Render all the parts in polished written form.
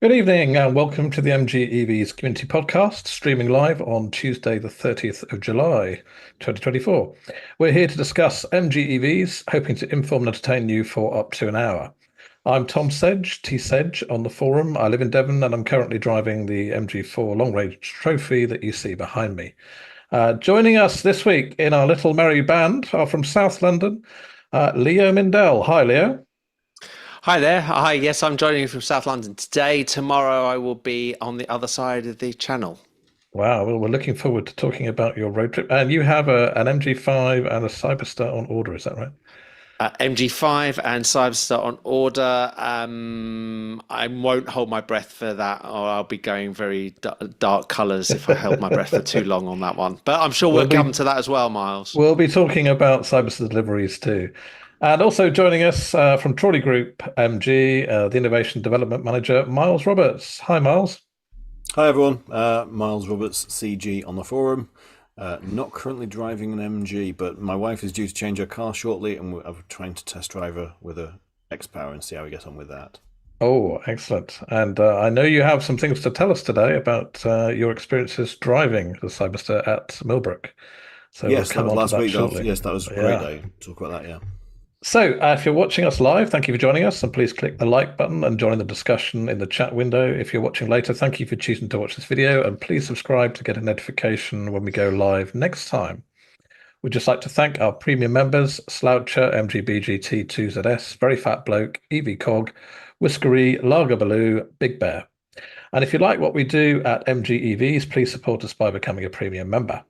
Good evening and welcome to the MG EVs community podcast, streaming live on Tuesday, the 30th of July, 2024. We're here to discuss MG EVs, hoping to inform and entertain you for up to an hour. I'm Tom Sedge, T Sedge on the forum. I live in Devon and I'm currently driving the MG4 long range trophy that you see behind me. Joining us this week in our little merry band are from South London, Leo Mindell. Hi, Leo. Hi there. Hi, yes, I'm joining you from South London today. Tomorrow I will be on the other side of the channel. Wow, well, we're looking forward to talking about your road trip. And you have an MG5 and a Cyberster on order, is that right? MG5 and Cyberster on order. I won't hold my breath for that, or I'll be going very dark colours if I held my breath for too long on that one. But I'm sure We'll we'll be come to that as well, Miles. we'll be talking about Cyberster deliveries too. And also joining us from Trolley Group MG, the Innovation Development Manager, Miles Roberts. Hi, Miles. Hi everyone, Miles Roberts, CG on the forum. Not currently driving an MG, but my wife is due to change her car shortly, and I'm trying to test drive her with a X-Power and see how we get on with that. Oh, excellent. And I know you have some things to tell us today about your experiences driving the Cyberster at Millbrook. So we'll Yes, that come was on to last that week. shortly. Yes, that was a great Yeah. day. Talk about that, yeah. So, if you're watching us live, thank you for joining us, and please click the like button and join the discussion in the chat window. If you're watching later, thank you for choosing to watch this video, and please subscribe to get a notification when we go live next time. We'd just like to thank our premium members, Sloucher, MGBGT2ZS, Very Fat Bloke, EV Cog, Whiskery, Lager Baloo, Big Bear. And if you like what we do at MG EVs, please support us by becoming a premium member.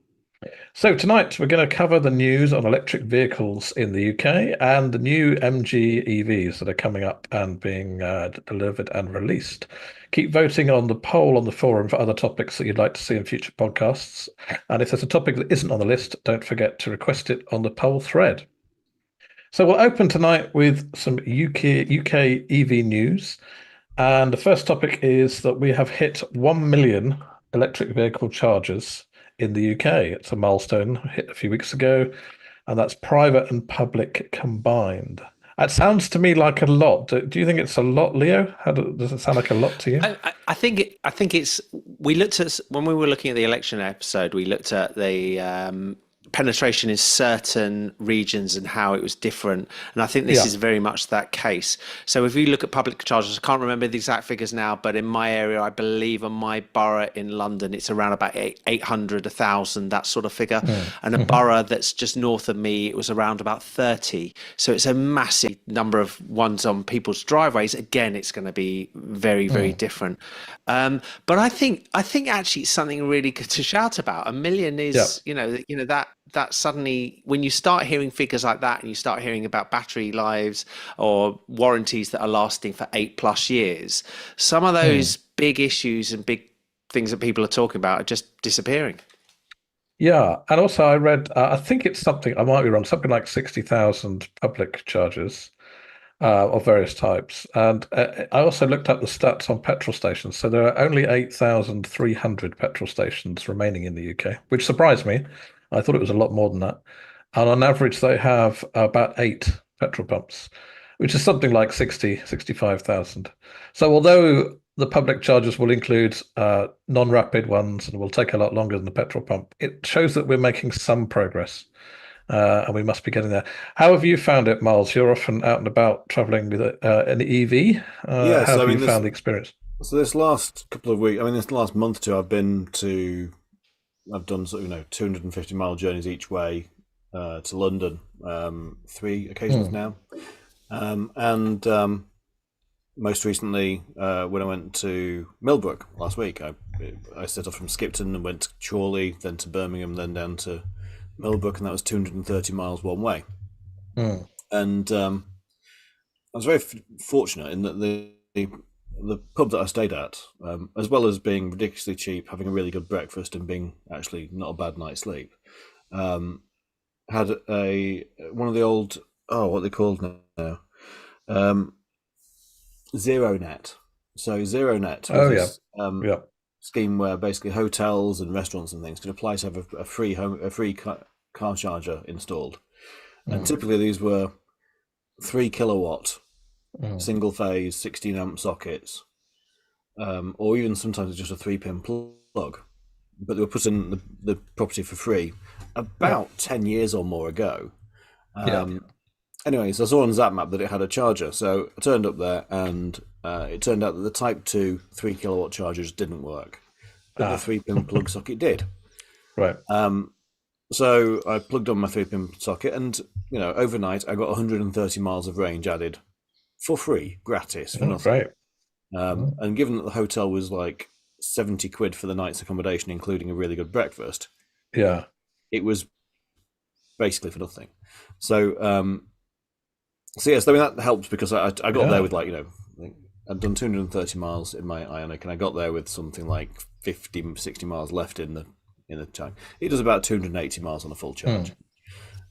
So tonight we're going to cover the news on electric vehicles in the UK and the new MG EVs that are coming up and being delivered and released. Keep voting on the poll on the forum for other topics that you'd like to see in future podcasts. And if there's a topic that isn't on the list, don't forget to request it on the poll thread. So we'll open tonight with some UK EV news. And the first topic is that we have hit 1 million electric vehicle chargers in the UK. It's a milestone hit a few weeks ago, and that's private and public combined. It sounds to me like a lot. Do you think it's a lot, Leo? Does it sound like a lot to you? I think it's. We looked at when we were looking at the election episode. We looked at the penetration in certain regions and how it was different, and I think this is very much that case. So if you look at public chargers, I can't remember the exact figures now, but in my area, I believe on my borough in London, it's around about 800, 1,000, that sort of figure. And a borough that's just north of me, it was around about 30. So it's a massive number of ones on people's driveways. Again, it's going to be very, very different. But I think actually it's something really good to shout about. 1 million is, that suddenly, when you start hearing figures like that and you start hearing about battery lives or warranties that are lasting for 8+ years, some of those big issues and big things that people are talking about are just disappearing. Yeah, and also I read, I think it's something, I might be wrong, something like 60,000 public chargers of various types. And I also looked up the stats on petrol stations. So there are only 8,300 petrol stations remaining in the UK, which surprised me. I thought it was a lot more than that. And on average, they have about 8 petrol pumps, which is something like 65,000. So although the public chargers will include non-rapid ones and will take a lot longer than the petrol pump, it shows that we're making some progress. And we must be getting there. How have you found it, Miles? You're often out and about traveling with an EV. Yes, How I have mean, you found the experience? so this last couple of weeks, this last month or two, I've done 250-mile journeys each way to London, 3 occasions now, and most recently when I went to Millbrook last week, I set off from Skipton and went to Chorley, then to Birmingham, then down to Millbrook, and that was 230 miles one way. And I was very fortunate in that the pub that I stayed at, as well as being ridiculously cheap, having a really good breakfast, and being actually not a bad night's sleep, had one of the old, what they called now, Zero Net. So Zero Net was this scheme where basically hotels and restaurants and things could apply to have a free car charger installed, and typically these were 3 kilowatt single phase 16 amp sockets, or even sometimes it's just a 3-pin plug. But they were put in the property for free about 10 years or more ago. Anyway, so I saw on ZapMap that it had a charger. So I turned up there, and it turned out that the Type 2 3 kilowatt chargers didn't work, but the 3-pin plug socket did. Right. So I plugged on my 3-pin socket, and overnight I got 130 miles of range added for free, gratis, for nothing. Great. And given that the hotel was like 70 quid for the night's accommodation, including a really good breakfast, it was basically for nothing. So, yes, I mean that helps, because I got there with I think I'd done 230 miles in my Ioniq, and I got there with something like 50, 60 miles left in the tank. It does about 280 miles on a full charge.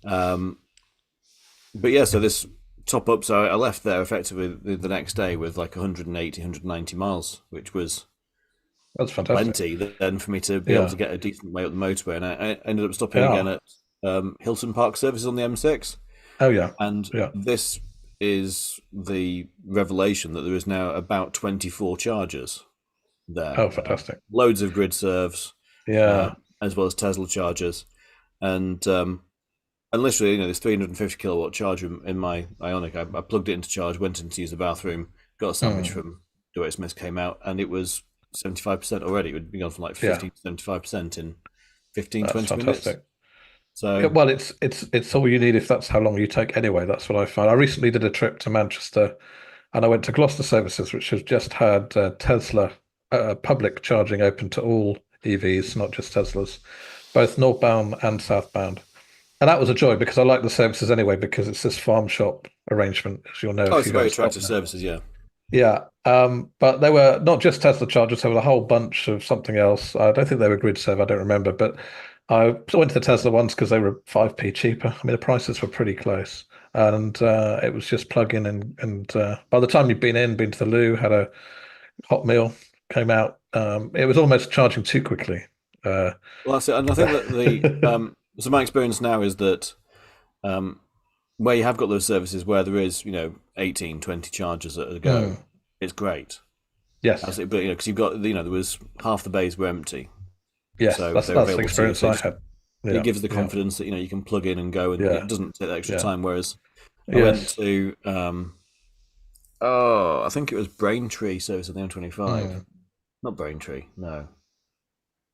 But yeah, so this top up, so I left there effectively the next day with like 180, 190 miles, which was that's fantastic. Plenty then for me to be able to get a decent way up the motorway, and I ended up stopping again at Hilton Park Services on the M6. Oh yeah, and this is the revelation that there is now about 24 chargers there. Oh, fantastic! Loads of grid serves, as well as Tesla chargers, and literally, there's 350 kilowatt charger in my Ioniq. I plugged it into charge, went in to use the bathroom, got a sandwich from Duet Smith, came out, and it was 75% already. It would be gone from like 50 to 75% in 15, 20 minutes. So well, it's all you need if that's how long you take anyway. That's what I found. I recently did a trip to Manchester, and I went to Gloucester Services, which has just had Tesla public charging open to all EVs, not just Teslas, both northbound and southbound. And that was a joy, because I like the services anyway, because it's this farm shop arrangement, as you'll know. Oh, it's very attractive services, Yeah, but they were not just Tesla chargers. There were a whole bunch of something else. I don't think they were grid serve. I don't remember, but I went to the Tesla ones because they were 5p cheaper. I mean, the prices were pretty close, and it was just plug in, and by the time you'd been to the loo, had a hot meal, came out, it was almost charging too quickly. Well, that's it. And I think that the so my experience now is that where you have got those services where there is 18, 20 chargers at a go, it's great. Yes, but because you've got there was half the bays were empty. Yes, so that's the experience I had. It gives the confidence that you can plug in and go, and it doesn't take that extra time. Whereas I went to I think it was Braintree service on the M25, not Braintree, no,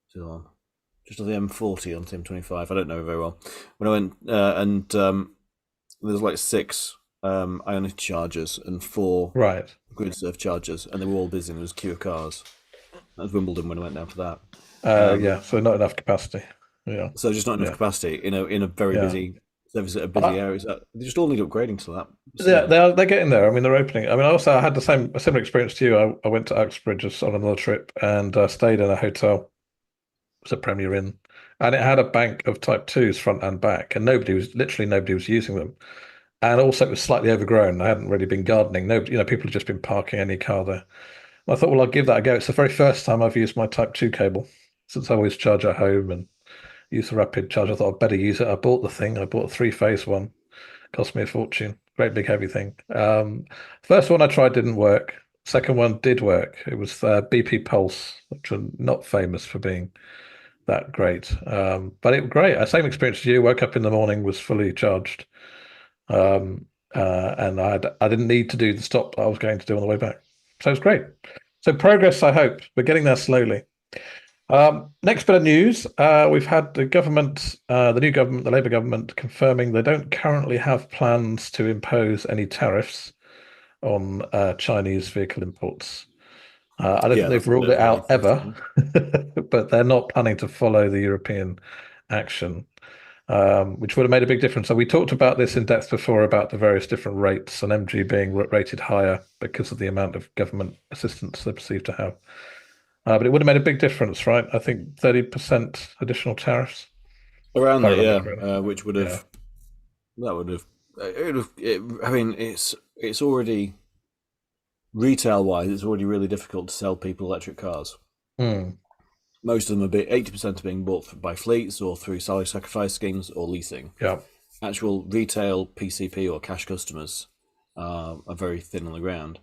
still on, just on the M40 on the M25. I don't know very well. When I went and there's like 6 Ioniq chargers and 4 grid serve chargers, and they were all busy, and there was a queue of cars. That was Wimbledon when I went down for that. So not enough capacity. Yeah. So just not enough capacity in a very busy service at a busy area. They just all need upgrading to that. So. Yeah, they're getting there. I mean, they're opening. I mean, I had a similar experience to you. I went to Uxbridge on another trip and stayed in a hotel. It was a Premier Inn, and it had a bank of Type 2s front and back, and nobody was using them. And also, it was slightly overgrown. I hadn't really been gardening. People had just been parking any car there. I thought, well, I'll give that a go. It's the very first time I've used my Type 2 cable, since I always charge at home and use the rapid charge. I thought I'd better use it. I bought the thing. I bought a 3-phase one. Cost me a fortune. Great big heavy thing. First one I tried didn't work. Second one did work. It was BP Pulse, which are not famous for being that great. But it was great. Same experience as you. Woke up in the morning, was fully charged. And I didn't need to do the stop that I was going to do on the way back. So it's great. So progress, I hope. We're getting there slowly. Next bit of news. We've had the government, the new government, the Labour government, confirming they don't currently have plans to impose any tariffs on Chinese vehicle imports. I don't think they've ruled it out ever, but they're not planning to follow the European action, which would have made a big difference. So we talked about this in depth before, about the various different rates, and MG being rated higher because of the amount of government assistance they perceive to have. But it would have made a big difference, right? I think 30% additional tariffs. Around that, which would have, that would have, I mean, it's already, retail-wise, it's already really difficult to sell people electric cars. Most of them 80% are being bought by fleets or through salary sacrifice schemes or leasing. Actual retail PCP or cash customers are very thin on the ground.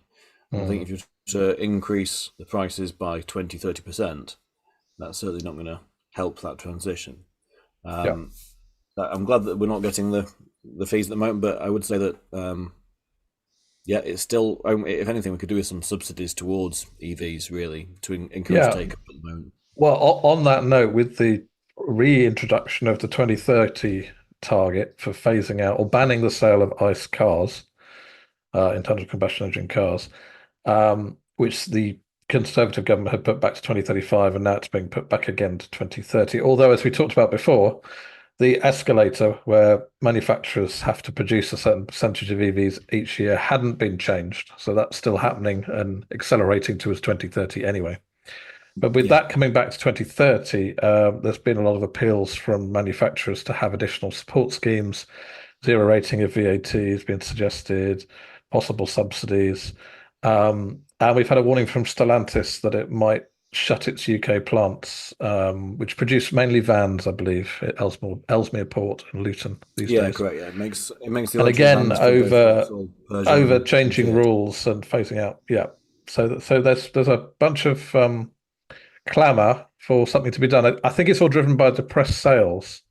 And I think if you were to increase the prices by 20-30%, that's certainly not going to help that transition. I'm glad that we're not getting the fees at the moment, but I would say that it's still, if anything, we could do with some subsidies towards EVs really to encourage take-up at the moment. Well, on that note, with the reintroduction of the 2030 target for phasing out or banning the sale of ICE cars, internal combustion engine cars, which the Conservative government had put back to 2035, and now it's being put back again to 2030. Although, as we talked about before, the escalator where manufacturers have to produce a certain percentage of EVs each year hadn't been changed. So that's still happening and accelerating towards 2030 anyway. But with that coming back to 2030, there's been a lot of appeals from manufacturers to have additional support schemes. Zero rating of VAT has been suggested, possible subsidies. And we've had a warning from Stellantis that it might shut its UK plants, which produce mainly vans, I believe, at Ellesmere Port and Luton these days. Yeah, correct. Yeah, it makes the and again over changing rules and phasing out. Yeah, so there's a bunch of clamour for something to be done. I think it's all driven by depressed sales,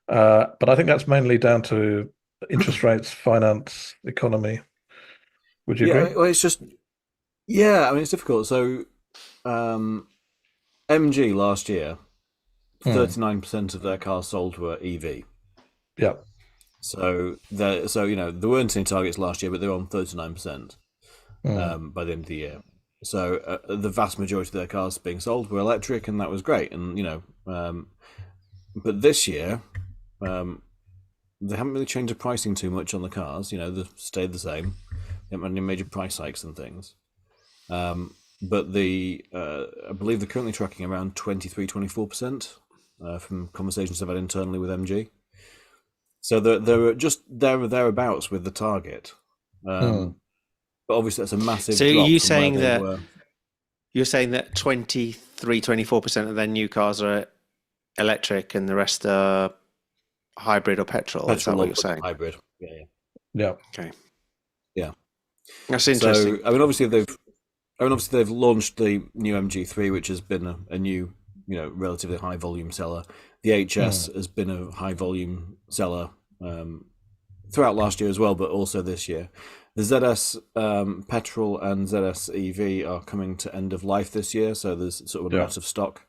but I think that's mainly down to interest rates, finance, economy. Would you agree? Well, it's just I mean, it's difficult. So. MG last year, 39% of their cars sold were EV. Yeah. So there weren't any targets last year, but they were on 39% by the end of the year. So the vast majority of their cars being sold were electric, and that was great. And but this year, they haven't really changed the pricing too much on the cars. They've stayed the same. They haven't had any major price hikes and things. But I believe they're currently tracking around 23-24% from conversations I've had internally with MG. So they're just thereabouts with the target. But obviously that's a massive drop. So you're saying that 23-24% of their new cars are electric and the rest are hybrid or petrol? Is that what you're saying? Hybrid. Yeah. Okay. Yeah. That's interesting. So, I mean, obviously they've launched the new MG3, which has been a new, relatively high volume seller. The HS has been a high volume seller throughout last year as well, but also this year. The ZS petrol and ZS EV are coming to end of life this year, so there's sort of a out of stock.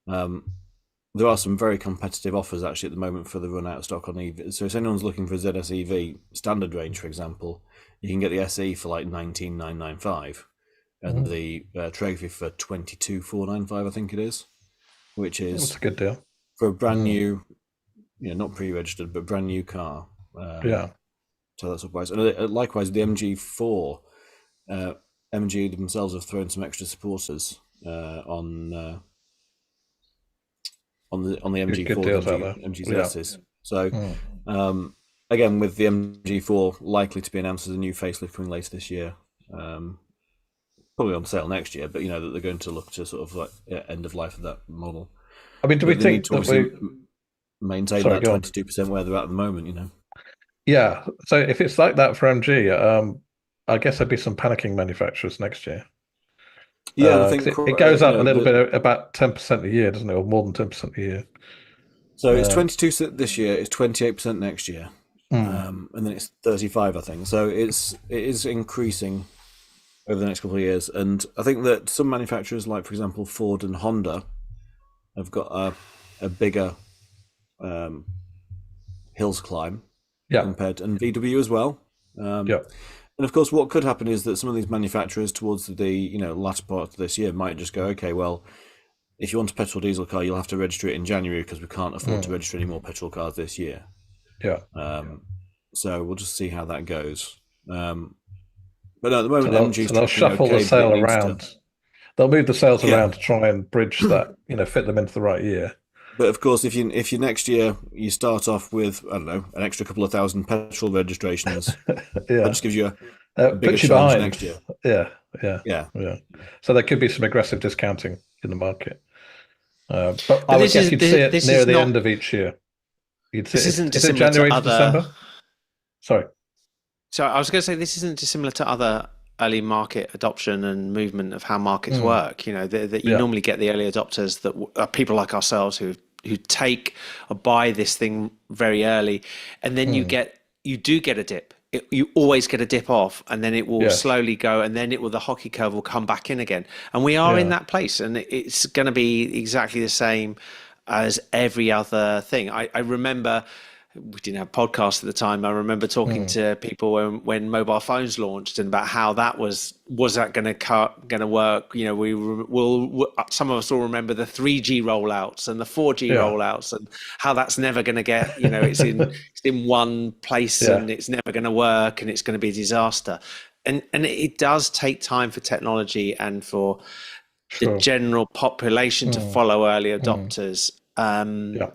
There are some very competitive offers actually at the moment for the run out of stock on EV. So if anyone's looking for a ZS EV standard range, for example, you can get the SE for like 19,995. And the trophy for 22,495, I think it is, which is that's a good deal for a brand new, not pre-registered, but brand new car. So that's a price. And likewise, the MG4, MG themselves have thrown some extra supporters on the MG4, MG ZSs. So again, with the MG4 likely to be announced as a new facelift coming later this year. Probably on sale next year, but that they're going to look to sort of like end of life of that model. I mean, do we think that we maintain that 22% where they're at the moment? Yeah. So if it's like that for MG, I guess there'd be some panicking manufacturers next year. Yeah, I think it goes up a little bit, about 10% a year, doesn't it, or more than 10% a year? So it's 22% this year. It's 28% next year, and then it's 35%, I think. So it is increasing over the next couple of years. And I think that some manufacturers, like, for example, Ford and Honda, have got a bigger hills climb compared to, and VW as well. And of course, what could happen is that some of these manufacturers towards the latter part of this year might just go, okay, well, if you want a petrol diesel car, you'll have to register it in January because we can't afford to register any more petrol cars this year. So we'll just see how that goes. But no, at the moment, MG's they'll shuffle the sale around. They'll move the sales around to try and bridge that, fit them into the right year. But of course, if you next year you start off with, I don't know, an extra couple of thousand petrol registrations, that just gives you a bigger chance next year. Yeah. So there could be some aggressive discounting in the market. But I would guess you'd see it near the end of each year. You'd see is it January to December? Sorry. So I was going to say this isn't dissimilar to other early market adoption and movement of how markets work. You know, that you Yeah. normally get the early adopters that are people like ourselves who take or buy this thing very early, and then you do get a dip. You always get a dip off, and then it will Yes. slowly go, and then the hockey curve will come back in again. And we are in Yeah. that place, and it's going to be exactly the same as every other thing. I remember we didn't have podcasts at the time. I remember talking to people when mobile phones launched and about how that was that going to work. You know, some of us will remember the 3G rollouts and the 4G Yeah. rollouts and how that's never going to get. You know, it's in one place Yeah. and it's never going to work and it's going to be a disaster. And it does take time for technology and for the Sure. general population to follow early adopters. Yeah.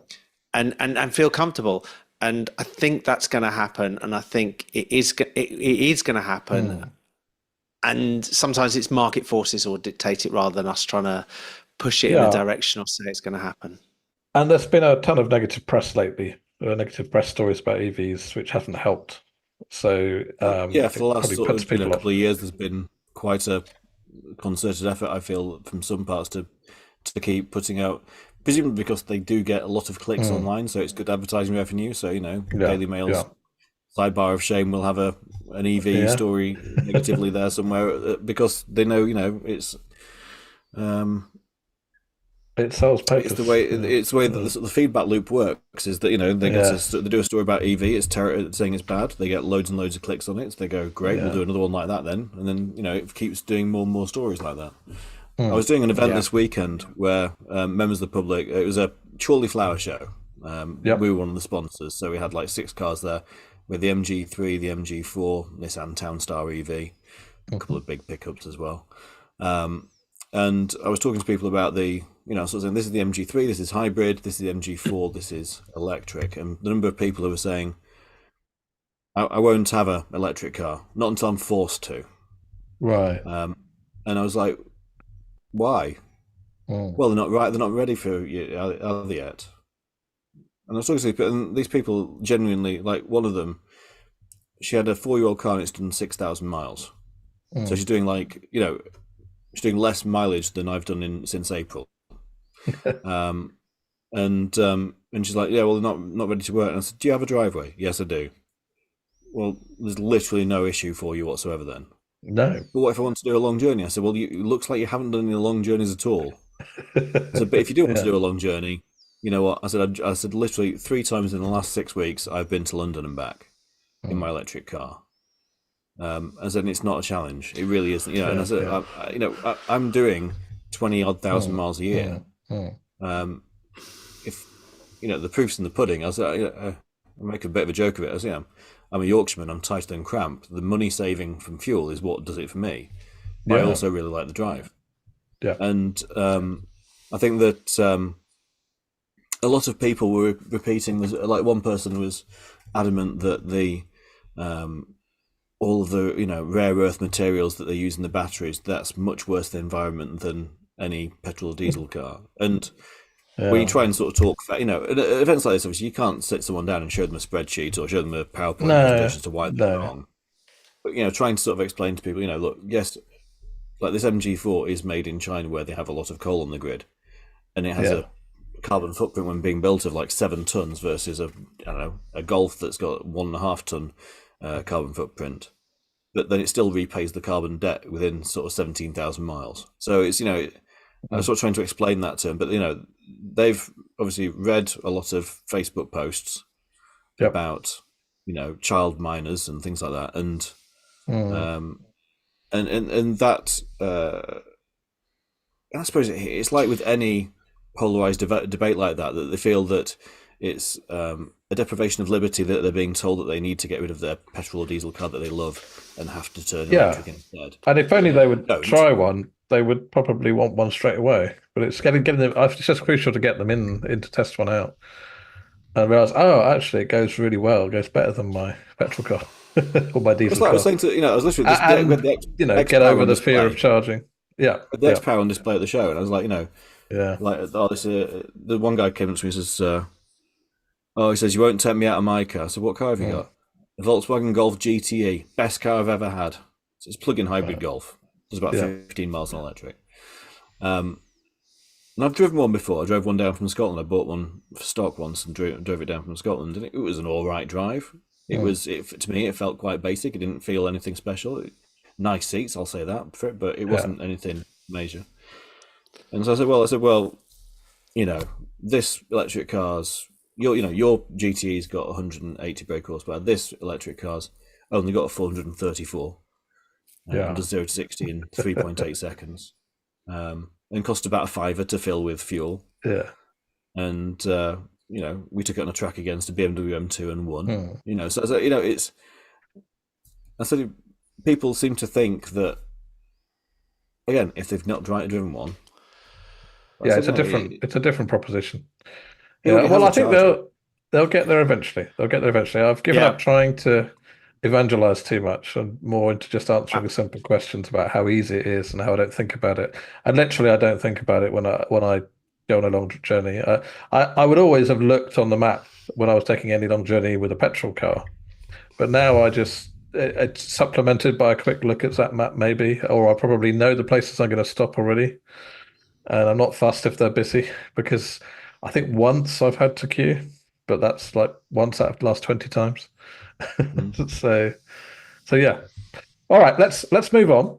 And feel comfortable. And I think that's going to happen. And I think it is going to happen. And sometimes it's market forces or dictate it rather than us trying to push it in a direction or say it's going to happen. And there's been a ton of negative press lately, negative press stories about EVs, which hasn't helped. So I for think the last probably puts people couple off. of years, there's been quite a concerted effort, I feel, from some parts to keep putting out, presumably because they do get a lot of clicks online, so it's good advertising revenue. So, you know, Daily Mail's sidebar of shame will have an EV story negatively there somewhere because they know, you know, it's it sells papers. it's the way that the feedback loop works. Is that, you know, they do a story about EV, it's saying it's bad, they get loads and loads of clicks on it, so they go, great, we'll do another one like that then, and then, you know, it keeps doing more and more stories like that. I was doing an event this weekend where members of the public, it was a Chorley Flower Show. We were one of the sponsors, so we had like 6 cars there with the MG3, the MG4, Nissan Townstar EV, a couple of big pickups as well. And I was talking to people about the, you know, sort of saying, this is the MG3, this is hybrid, this is the MG4, this is electric. And the number of people who were saying, I won't have an electric car, not until I'm forced to. Right. And I was like, why? Well, they're not ready for you, are they yet? And I was talking to people, and these people genuinely, like one of them, she had a 4-year-old car and it's done 6,000 miles. So she's doing like, you know, she's doing less mileage than I've done since April. And she's like, yeah, well, they're not ready to work. And I said, do you have a driveway? Yes, I do. Well, there's literally no issue for you whatsoever then. No. But what if I want to do a long journey? I said, well, it looks like you haven't done any long journeys at all. So, but if you do want to do a long journey, you know what? I said literally 3 times in the last 6 weeks, I've been to London and back in my electric car. I said, it's not a challenge. It really isn't. You know, and I said, I'm doing 20-odd thousand miles a year. If, you know, the proof's in the pudding. I said, I make a bit of a joke of it. I said, I'm a Yorkshireman, I'm tighter than cramp. The money saving from fuel is what does it for me. But I also really like the drive. Yeah. And I think that a lot of people were repeating, like one person was adamant that the all of the, you know, rare earth materials that they use in the batteries, that's much worse for the environment than any petrol or diesel car. And when you try and sort of talk, you know, at events like this, obviously you can't sit someone down and show them a spreadsheet or show them a PowerPoint presentation as to why they're wrong. But, you know, trying to sort of explain to people, you know, look, yes, like this MG4 is made in China where they have a lot of coal on the grid, and it has a carbon footprint when being built of like 7 tons versus a Golf that's got 1.5 ton carbon footprint. But then it still repays the carbon debt within sort of 17,000 miles. So it's, you know, I was sort of trying to explain that to them, but, you know, they've obviously read a lot of Facebook posts about, you know, child minors and things like that, and that I suppose it's like with any polarized debate like that they feel that it's a deprivation of liberty that they're being told that they need to get rid of their petrol or diesel car that they love and have to turn electric instead. And if only they would try one, they would probably want one straight away. But it's getting them. It's just crucial to get them in to test one out and realize, oh, actually, it goes really well. It goes better than my petrol car or my diesel car. I was saying to, you know, I was literally you know, get over the fear of charging. Yeah, the X-Power on display at the show, and I was like, you know, like, oh, this the one guy came up to me and says, oh, he says, you won't take me out of my car. So what car have you got? A Volkswagen Golf GTE, best car I've ever had. So it's plug-in hybrid Right. Golf. It's about Yeah. 15 miles on electric. And I've driven one before. I drove one down from Scotland. I bought one for stock once and drove it down from Scotland, and it was an all right drive. It was, to me, it felt quite basic. It didn't feel anything special. Nice seats, I'll say that, but it wasn't anything major. And so I said, well, this electric car's, your GTE's got 180 brake horsepower. This electric car's only got a 434. And does 0 to 60 in 3.8 seconds. And cost about a fiver to fill with fuel. Yeah. And we took it on a track against a BMW M2 and won. So it's. I said people seem to think that, again, if they've not driven one. It's a different proposition. Yeah. Well, I think they'll get there eventually. I've given up trying to evangelize too much and more into just answering the simple questions about how easy it is and how I don't think about it. And literally, I don't think about it when I go on a long journey. I would always have looked on the map when I was taking any long journey with a petrol car, but now it's supplemented by a quick look at that map maybe, or I probably know the places I'm going to stop already, and I'm not fussed if they're busy, because I think once I've had to queue, but that's like once out of the last 20 times. So yeah. All right, let's move on,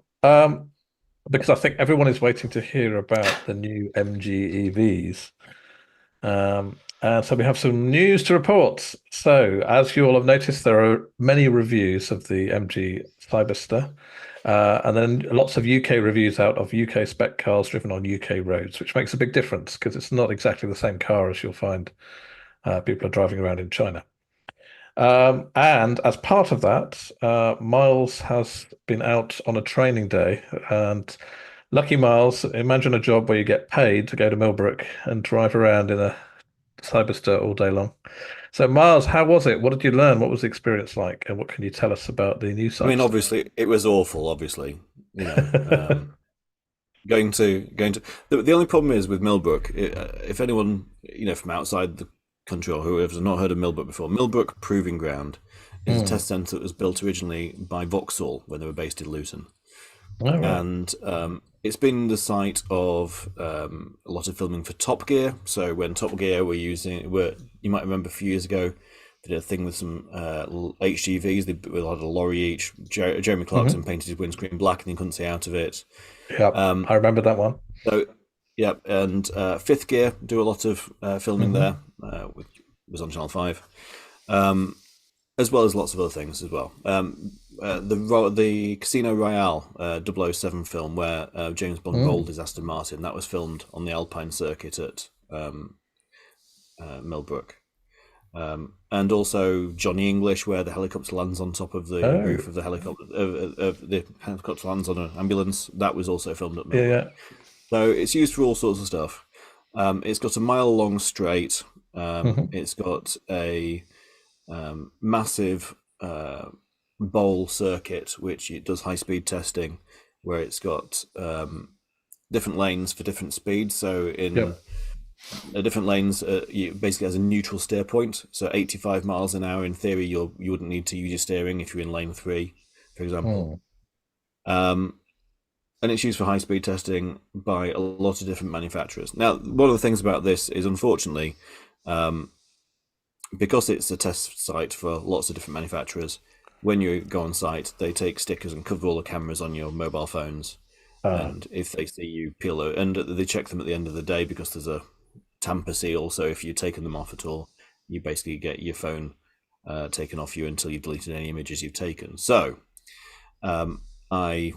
because I think everyone is waiting to hear about the new MG EVs. And so we have some news to report. So as you all have noticed, there are many reviews of the MG Cyberster, and then lots of UK reviews out of UK spec cars driven on UK roads, which makes a big difference because it's not exactly the same car as you'll find people are driving around in China. And as part of that, Miles has been out on a training day, and lucky Miles, imagine a job where you get paid to go to Millbrook and drive around in a Cyberster all day long. So Miles, how was it? What did you learn? What was the experience like? And what can you tell us about the new Cyberster? I mean, obviously, it was awful, obviously. Going to the only problem is with Millbrook, if anyone, from outside the country or whoever's not heard of Millbrook before, Millbrook Proving Ground is a test centre that was built originally by Vauxhall when they were based in Luton. Oh, right. And it's been the site of a lot of filming for Top Gear. So when Top Gear you might remember a few years ago, they did a thing with some HGVs. They with a lot of lorry each. Jeremy Clarkson painted his windscreen black and he couldn't see out of it. Yeah, I remember that one. So yeah, and Fifth Gear do a lot of filming there, which was on Channel 5, as well as lots of other things as well. The Casino Royale 007 film where James Bond rolled his Aston Martin, that was filmed on the Alpine circuit at Millbrook. And also Johnny English, where the helicopter lands on top of the roof of the helicopter. The helicopter lands on an ambulance. That was also filmed at Millbrook. Yeah. So it's used for all sorts of stuff. It's got a mile-long straight. It's got a massive bowl circuit, which it does high-speed testing, where it's got different lanes for different speeds. So in different lanes, you basically has a neutral steer point. So 85 miles an hour, in theory, you wouldn't need to use your steering if you're in lane 3, for example. And it's used for high-speed testing by a lot of different manufacturers. Now, one of the things about this is, unfortunately, because it's a test site for lots of different manufacturers, when you go on site, they take stickers and cover all the cameras on your mobile phones. And if they see you peel it, and they check them at the end of the day because there's a tamper seal. So if you've taken them off at all, you basically get your phone taken off you until you've deleted any images you've taken. So I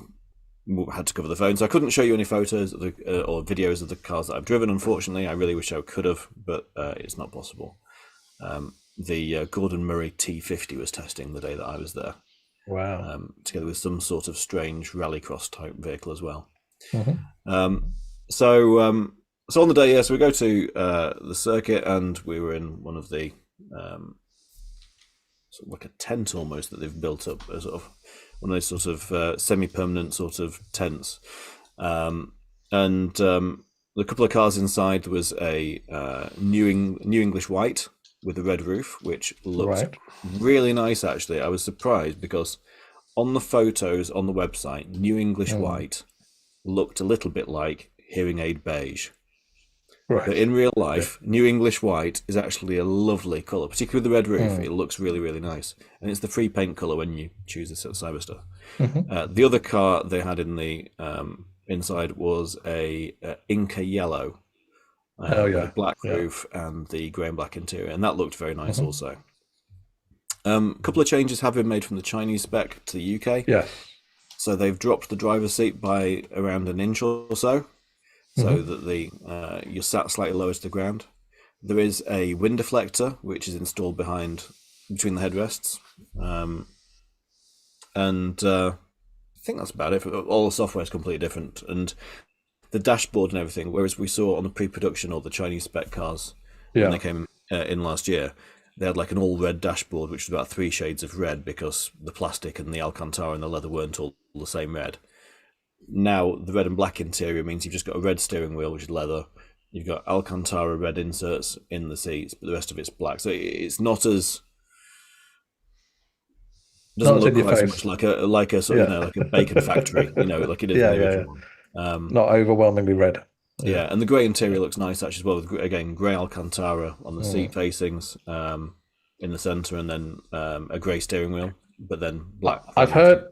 had to cover the phone, so I couldn't show you any photos of or videos of the cars that I've driven. Unfortunately, I really wish I could have, but it's not possible. The Gordon Murray T50 was testing the day that I was there. Wow. Together with some sort of strange rallycross type vehicle as well. So on the day, so we go to the circuit, and we were in one of the sort of like a tent almost that they've built up, a sort of one of those sort of semi-permanent sort of tents. And the couple of cars inside, there was a New English White with a red roof, which looked really nice, actually. I was surprised because on the photos on the website, New English White looked a little bit like hearing aid beige. Right. But in real life, New English White is actually a lovely colour, particularly with the red roof. It looks really, really nice. And it's the free paint colour when you choose this at Cyberster. The other car they had in the inside was a Inca yellow. With a black roof and the grey and black interior. And that looked very nice also. A couple of changes have been made from the Chinese spec to the UK. Yes. So they've dropped the driver's seat by around an inch or so, so that you're sat slightly lower to the ground. There is a wind deflector which is installed between the headrests, and I think that's about it. All the software is completely different, and the dashboard and everything. Whereas we saw on the pre-production or the Chinese spec cars when they came in last year, they had like an all-red dashboard, which was about 3 shades of red because the plastic and the Alcantara and the leather weren't all the same red. Now, the red and black interior means you've just got a red steering wheel, which is leather. You've got Alcantara red inserts in the seats, but the rest of it's black. So it's not as... doesn't look quite so much like a sort of, like a bacon factory, like it is in the original one. Not overwhelmingly red. Yeah, and the grey interior looks nice actually as well. With, again, grey Alcantara on the seat facings in the centre, and then a grey steering wheel, but then black. I've heard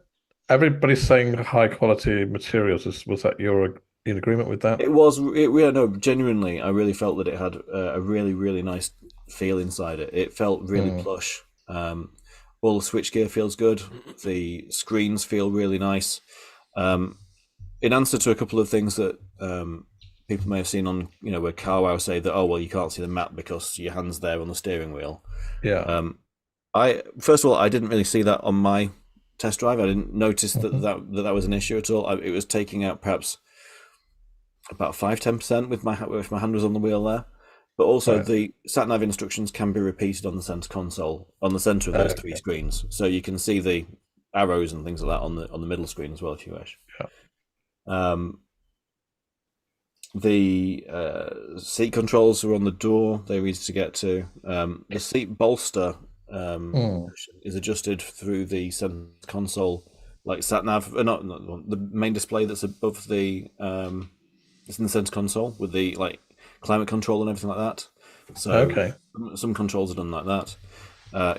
everybody's saying high quality materials. Was that you're in agreement with that? It was. No, genuinely, I really felt that it had a really, really nice feel inside it. It felt really plush. All the switchgear feels good. The screens feel really nice. In answer to a couple of things that people may have seen on, where CarWow say that, oh, well, you can't see the map because your hand's there on the steering wheel. Yeah. First of all, I didn't really see that on my test drive. I didn't notice that was an issue at all. It was taking out perhaps about 5-10% with my if my hand was on the wheel there. But also the sat-nav instructions can be repeated on the center console, on the center of those 3 screens. So you can see the arrows and things like that on the middle screen as well, if you wish. Yeah. The seat controls are on the door. They're easy to get to. The seat bolster is adjusted through the center console, like sat-nav, not the main display that's above the, it's in the center console with the climate control and everything like that. So some controls are done like that.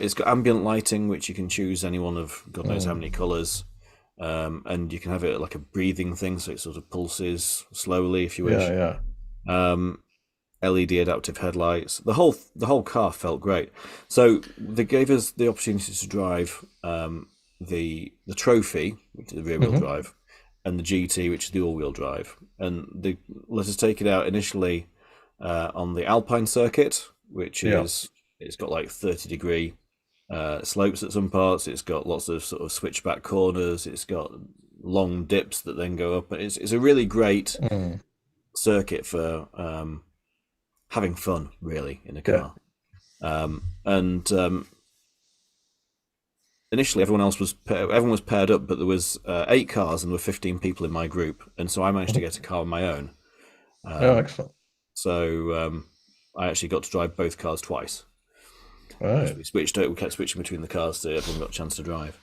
It's got ambient lighting, which you can choose any one of God knows how many colors. And you can have it like a breathing thing, so it sort of pulses slowly if you wish. LED adaptive headlights. The whole car felt great. So they gave us the opportunity to drive the Trophy, which is the rear wheel drive, and the GT, which is the all wheel drive. And they let us take it out initially on the Alpine circuit, which is it's got like 30-degree slopes at some parts. It's got lots of sort of switchback corners. It's got long dips that then go up. It's a really great circuit for having fun, really, in a car. Initially, everyone was paired up, but there was 8 cars and there were 15 people in my group, and so I managed to get a car on my own. Excellent. So I actually got to drive both cars twice. Right. We kept switching between the cars so everyone got a chance to drive.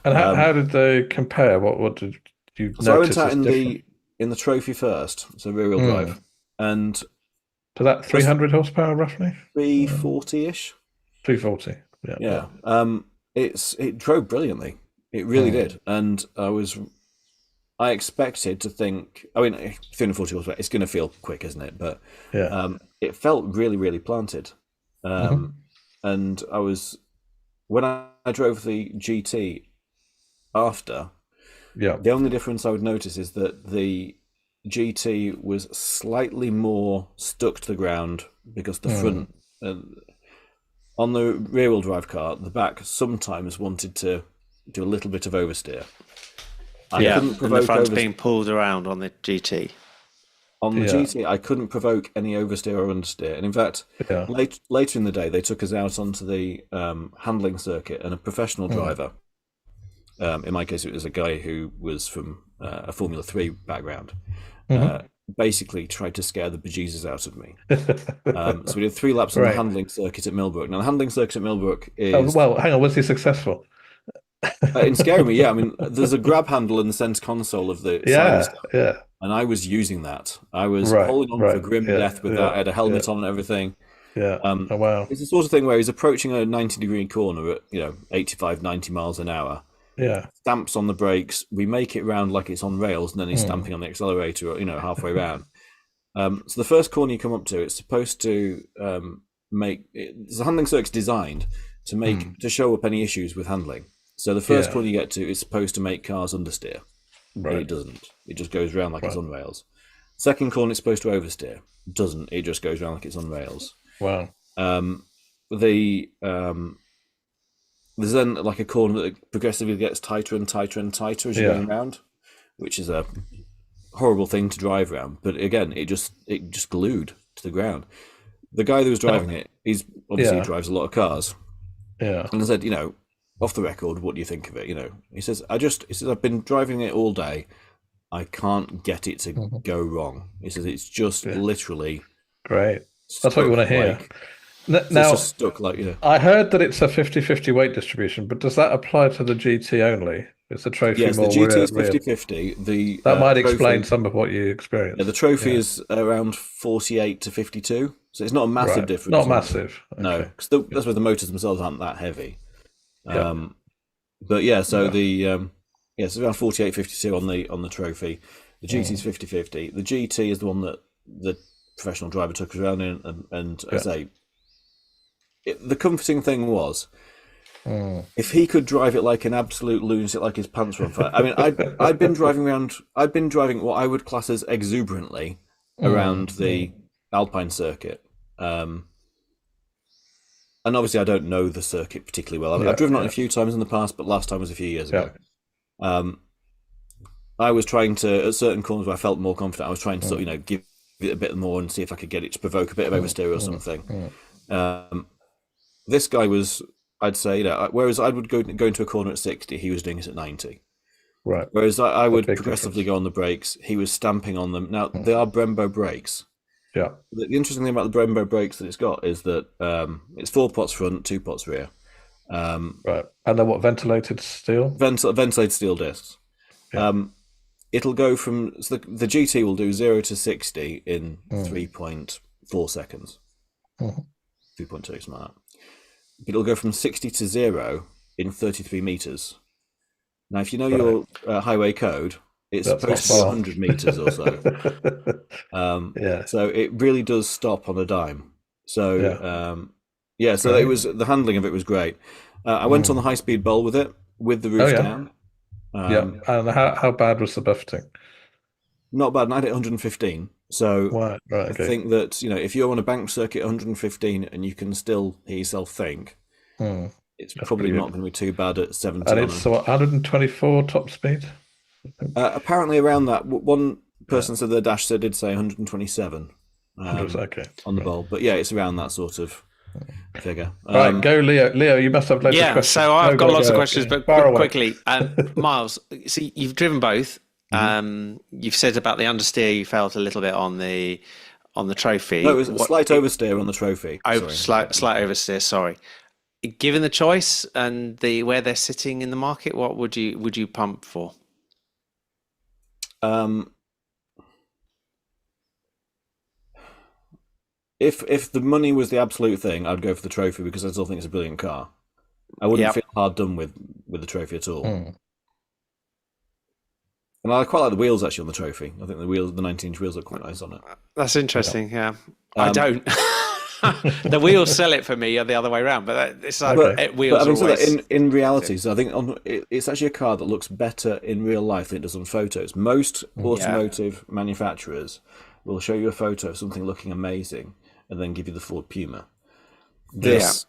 And how did they compare? What did you notice? So I went out in the Trophy first, so rear wheel drive, and to that 300 horsepower roughly, 340-ish. 340. Yeah. It drove brilliantly. It really did, and I expected to think. I mean, 340 horsepower. It's going to feel quick, isn't it? But it felt really, really planted. And when I drove the GT after, the only difference I would notice is that the GT was slightly more stuck to the ground because the front, on the rear wheel drive car, the back sometimes wanted to do a little bit of oversteer. And the front's being pulled around on the GT. On the GT, I couldn't provoke any oversteer or understeer. And in fact, later in the day, they took us out onto the handling circuit, and a professional driver, in my case, it was a guy who was from a Formula 3 background, basically tried to scare the bejesus out of me. So we did 3 laps on the handling circuit at Millbrook. Now, the handling circuit at Millbrook is... well, hang on, was he successful? In scaring me, yeah. I mean, there's a grab handle in the center console of the Yeah, Cyberster, yeah. and I was using that. I was Right, holding on for right. grim Yeah, death with that. yeah, I had a yeah, helmet on and everything. yeah. Oh, wow. It's the sort of thing where he's approaching a 90-degree corner at 85, 90 miles an hour. Yeah. Stamps on the brakes. We make it round like it's on rails, and then he's Mm. stamping on the accelerator, halfway round. So the first corner you come up to, it's supposed to the handling circuit's designed to show up any issues with handling. So the first corner you get to is supposed to make cars understeer, Right. and it doesn't. It just goes around like it's Right. on rails. Second corner it's supposed to oversteer. It doesn't. It just goes around like it's on rails. Wow. There's then like a corner that progressively gets tighter and tighter and tighter as you're going around, which is a horrible thing to drive around. But again, it just glued to the ground. The guy that was driving it, he's obviously drives a lot of cars. Yeah. And I said, off the record, what do you think of it? He says, I've been driving it all day. I can't get it to go wrong. He says, it's just literally great. That's what you want to hear. Now, it's just stuck like, I heard that it's a 50-50 weight distribution, but does that apply to the GT only? It's the trophy yes, more the GT is rear. 50-50. That might trophy, explain some of what you experienced. Yeah, the trophy is around 48 to 52, so it's not a massive difference. Not massive. Okay. No, because that's where the motors themselves aren't that heavy. But yeah, so it's around 48, 52 on the trophy. The GT is 50-50. The GT is the one that the professional driver took us around in, and I say, the comforting thing was, if he could drive it like an absolute lunatic, like his pants were on fire. I mean, I'd been driving what I would class as exuberantly around the Alpine circuit. And obviously I don't know the circuit particularly well. I've driven on it a few times in the past, but last time was a few years ago. I was trying to, at certain corners where I felt more confident, I was trying to sort of, give it a bit more and see if I could get it to provoke a bit of oversteer or something. This guy was, I'd say, whereas I would go into a corner at 60, he was doing it at 90. Right. Whereas I would progressively go on the brakes, he was stamping on them. Now, they are Brembo brakes. Yeah. The interesting thing about the Brembo brakes that it's got is that it's 4 pots front, 2 pots rear. Right. And then what, ventilated steel? Ventilated steel discs. Yeah. It'll go from, so the GT will do 0 to 60 in 3.4 seconds. 3.2, something like that. It'll go from 60 to 0 in 33 meters. Now, if you know your highway code, it's supposed to be 100 meters or so. So it really does stop on a dime. So so it was, the handling of it was great. I went on the high-speed bowl with it, with the roof down. And how bad was the buffeting? Not bad. And I had it 115. So I think that, if you're on a bank circuit 115 and you can still hear yourself think, it's probably not going to be too bad at 70. And it's 124 top speed? Apparently around that. One person said the dash did say 127 on the bowl. But yeah, it's around that sort of figure. Right, go Leo. Leo, you must have loads of questions. So I've got lots of questions, but quickly. Miles, see, you've driven both. You've said about the understeer, you felt a little bit on the trophy. No, it was a slight oversteer on the trophy. Slight oversteer. Sorry. Given the choice and where they're sitting in the market, what would you pump for? If the money was the absolute thing, I'd go for the trophy because I still think it's a brilliant car. I wouldn't feel hard done with the trophy at all. And I quite like the wheels actually on the trophy. I think the 19-inch wheels look quite nice on it. That's interesting. Yeah, I don't. The wheels sell it for me the other way around, but it's like wheels always. In reality, so I think it's actually a car that looks better in real life than it does on photos. Most automotive manufacturers will show you a photo of something looking amazing and then give you the Ford Puma. This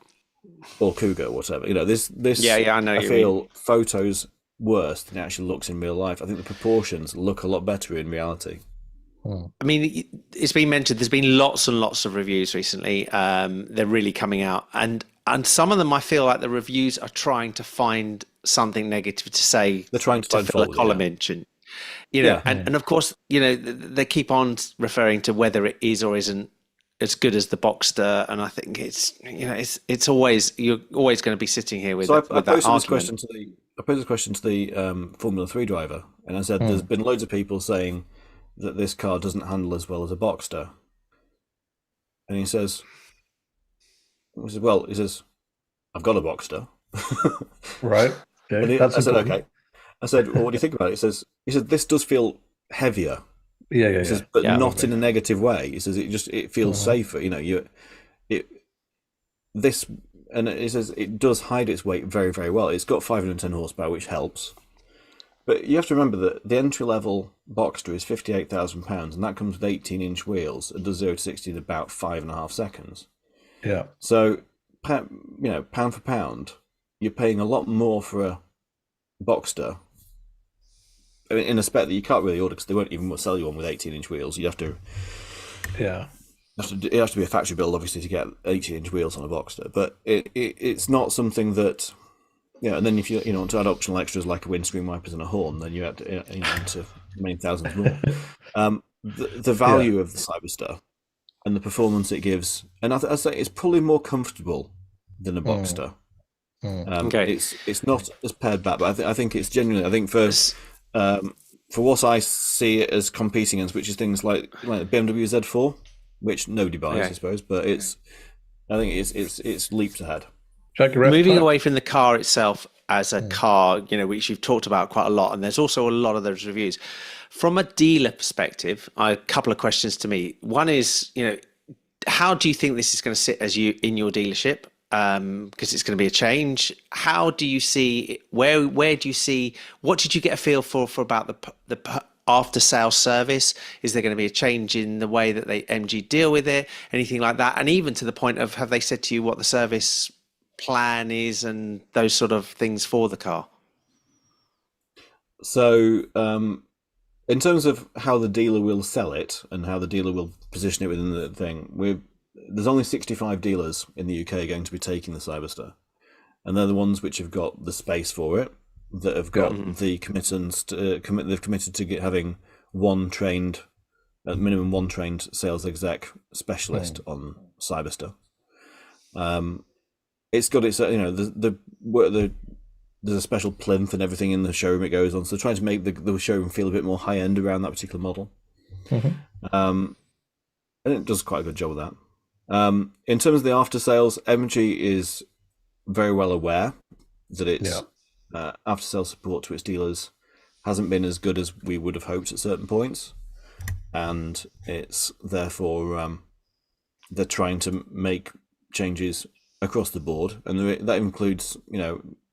or Cougar, or whatever. This. I know. I feel photos worse than it actually looks in real life. I think the proportions look a lot better in reality. I mean, it's been mentioned. There's been lots and lots of reviews recently. They're really coming out, and some of them I feel like the reviews are trying to find something negative to say. They're trying to fill a column inch, and and of course, they keep on referring to whether it is or isn't as good as the Boxster, and I think it's always, you're always going to be sitting here with. So I that posted argument. this question to I posed a question to the Formula 3 driver, and I said, there's been loads of people saying that this car doesn't handle as well as a Boxster. And he says, I've got a Boxster. Right. Okay. I said, okay. I said, well, what do you think about it? He said, this does feel heavier. Yeah. He says, but not in a negative way. He says, it feels safer. You know, and it says it does hide its weight very, very well. It's got 510 horsepower, which helps. But you have to remember that the entry-level Boxster is £58,000, and that comes with 18-inch wheels. It does 0 to 60 in about 5.5 seconds. Yeah. So, pound for pound, you're paying a lot more for a Boxster. I mean, in a spec that you can't really order because they won't even sell you one with 18-inch wheels. You have to. Yeah. It has to be a factory build, obviously, to get 18-inch wheels on a Boxster. But it's not something that. Yeah, and then if you want to add optional extras like a windscreen wipers and a horn, then you add into many thousands more. The value of the Cyberster and the performance it gives, and I'd say it's probably more comfortable than a Boxster. Okay. It's not as pared back, but I think it's genuinely. I think for what I see it as competing against, which is things like the BMW Z4, which nobody buys, I suppose, but I think it's leaps ahead. Moving away from the car itself as a car, which you've talked about quite a lot, and there's also a lot of those reviews. From a dealer perspective, a couple of questions to me. One is, how do you think this is going to sit as you in your dealership? Because it's going to be a change. How do you see? Where do you see? What did you get a feel for about the after sales service? Is there going to be a change in the way that MG deal with it? Anything like that? And even to the point of, have they said to you what the service plan is and those sort of things for the car? So in terms of how the dealer will sell it and how the dealer will position it within the thing, there's only 65 dealers in the UK going to be taking the Cyberster, and they're the ones which have got the space for it, that have got the committance they've committed to having at minimum one trained sales exec specialist on Cyberster. It's got its, there's a special plinth and everything in the showroom it goes on. So trying to make the showroom feel a bit more high end around that particular model. And it does quite a good job of that. In terms of the after sales, MG is very well aware that its after sales support to its dealers hasn't been as good as we would have hoped at certain points. And it's therefore, they're trying to make changes across the board, and that includes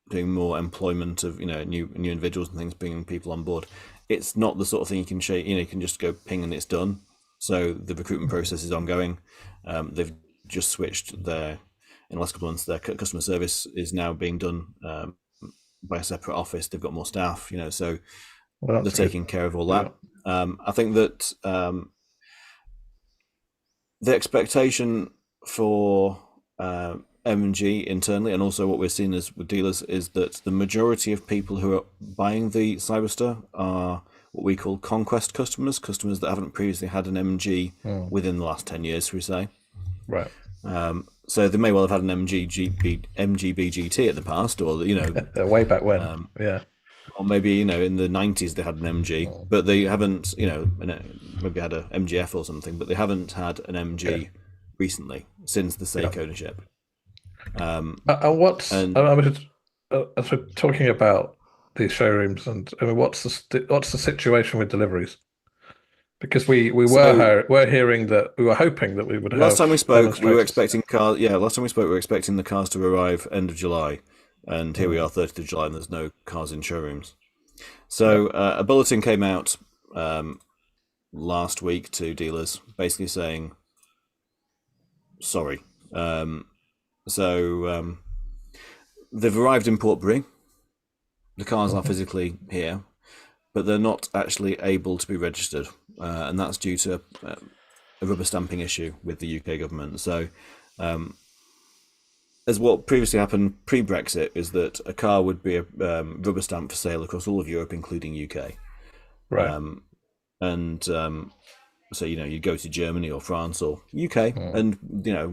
doing more employment of new individuals and things, bringing people on board. It's not the sort of thing you can you can just go ping and it's done. So the recruitment process is ongoing. They've just switched in the last couple of months. Their customer service is now being done by a separate office. They've got more staff, so they're taking care of all that. I think that the expectation for MG internally, and also what we're seeing as with dealers, is that the majority of people who are buying the Cyberster are what we call conquest customers that haven't previously had an MG within the last 10 years, we say. Right. So they may well have had an MG GT in the past, or way back when. or maybe in the 90s they had an MG, but they haven't maybe had a MGF or something, but they haven't had an MG recently since the Seiko ownership. As we're talking about these showrooms, and what's the situation with deliveries? Because we were hearing that we were hoping that we would have. Last time we spoke, we were expecting cars. Yeah, last time we spoke, we were expecting the cars to arrive end of July, and here we are, 30th of July, and there's no cars in showrooms. So a bulletin came out last week to dealers, basically saying sorry. So they've arrived in Portbury. The cars are physically here, but they're not actually able to be registered, and that's due to a rubber stamping issue with the UK government. So, as what previously happened pre-Brexit, is that a car would be a rubber stamp for sale across all of Europe, including UK. Right. So, you'd go to Germany or France or UK, and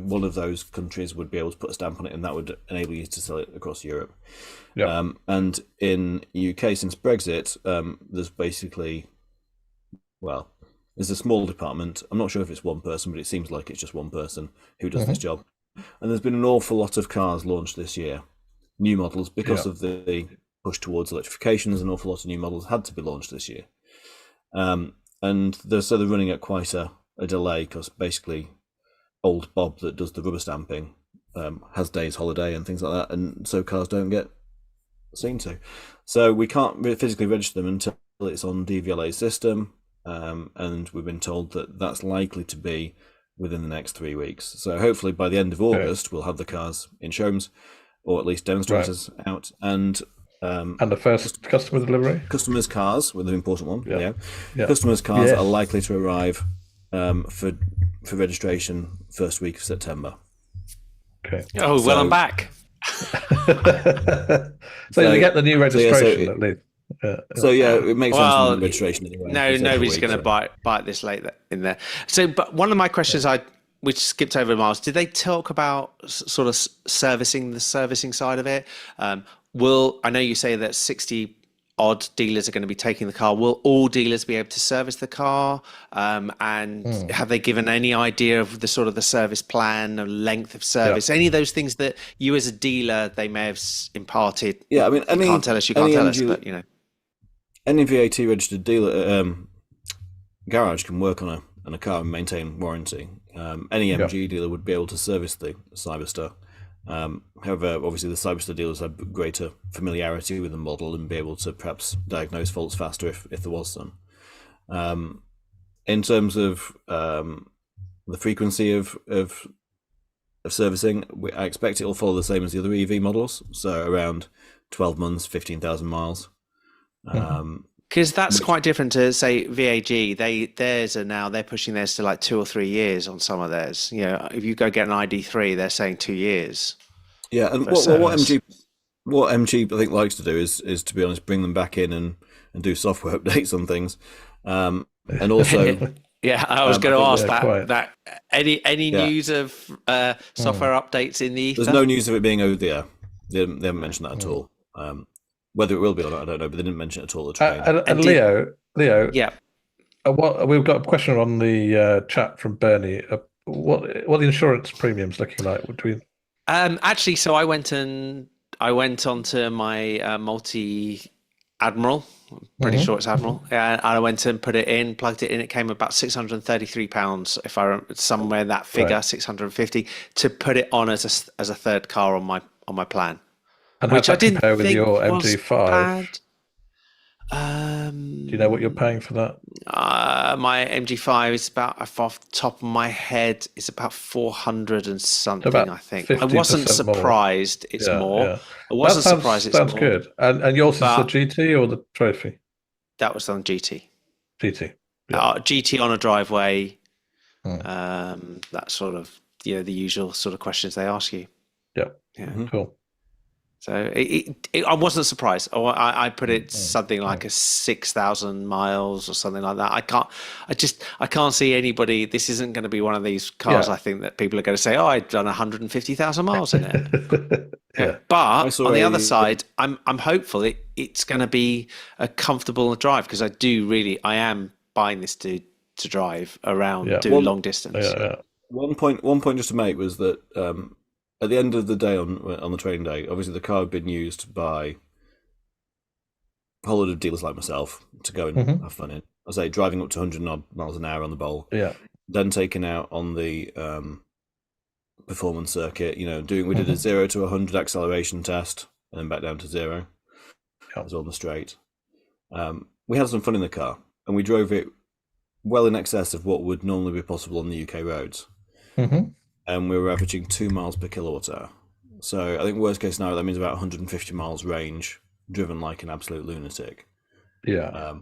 one of those countries would be able to put a stamp on it, and that would enable you to sell it across Europe. Yeah. And in UK, since Brexit, there's basically, well, there's a small department. I'm not sure if it's one person, but it seems like it's just one person who does this job. And there's been an awful lot of cars launched this year, new models, because of the push towards electrification. There's an awful lot of new models had to be launched this year. And they're running at quite a delay, because basically old Bob that does the rubber stamping has days holiday and things like that, and so cars don't get seen to. So we can't physically register them until it's on DVLA's system, and we've been told that that's likely to be within the next 3 weeks. So hopefully by the end of August, we'll have the cars in showrooms, or at least demonstrators out, and the first customer delivery? Customers' cars were the important one. Yeah. Customers' cars are likely to arrive for registration first week of September. Okay. Oh, well, I'm back. So you get the new registration at least. It makes sense for the registration anyway. No, nobody's going to bite this late in there. So, but one of my questions which skipped over, Miles, did they talk about sort of servicing, the servicing side of it? I know you say that 60 odd dealers are going to be taking the car. Will all dealers be able to service the car? And have they given any idea of the sort of the service plan, the length of service, any of those things that you as a dealer, they may have imparted? Yeah, I mean, you can't tell us, but any VAT registered dealer garage can work on a car and maintain warranty. Any MG dealer would be able to service the Cyberster. However, obviously the Cyberster dealers have greater familiarity with the model and be able to perhaps diagnose faults faster if there was some. In terms of the frequency of servicing, I expect it will follow the same as the other EV models, so around 12 months, 15,000 miles. Because that's quite different to, say, VAG. They're pushing theirs to like 2 or 3 years on some of theirs. If you go get an ID3, they're saying 2 years. Yeah, and what MG I think likes to do is to be honest, bring them back in and do software updates on things, and also. Yeah, I was going to ask quite. that. Any news of software updates in the ether? There's no news of it being over the air. They haven't mentioned that at all. Whether it will be or not, I don't know, but they didn't mention it at all. And Leo, yeah. We've got a question on the chat from Bernie. What are the insurance premiums looking like? Actually, so I went onto my multi Admiral. I'm pretty sure it's Admiral. And I went and put it in, plugged it in. It came about £633, if I remember, somewhere in that figure, 650, to put it on as a third car on my plan. And which I didn't compare with your MG5? Do you know what you're paying for that? My MG5 is about, off the top of my head, it's about 400 and something, I think. I wasn't surprised it's more. Yeah. I wasn't surprised it's more. Sounds good. And yours is the GT or the Trophy? That was on GT. GT. Yeah. GT on a driveway. That sort of, the usual sort of questions they ask you. Yeah. Cool. So I wasn't surprised. I put it something like a 6,000 miles or something like that. I can't see anybody. This isn't going to be one of these cars. I think that people are going to say, "Oh, I've done 150,000 miles in it." But on the other side, I'm hopeful it's going to be a comfortable drive, because I am buying this to drive around, do long distance. One point just to make was that. At the end of the day, on the trading day, obviously the car had been used by a whole lot of dealers like myself to go and have fun in. I say driving up to 100 odd miles an hour on the bowl. Yeah. Then taken out on the performance circuit. We did a 0 to 100 acceleration test and then back down to 0. That was on the straight. We had some fun in the car, and we drove it well in excess of what would normally be possible on the UK roads. And we were averaging 2 miles per kilowatt hour. So I think worst case scenario, that means about 150 miles range, driven like an absolute lunatic. Yeah.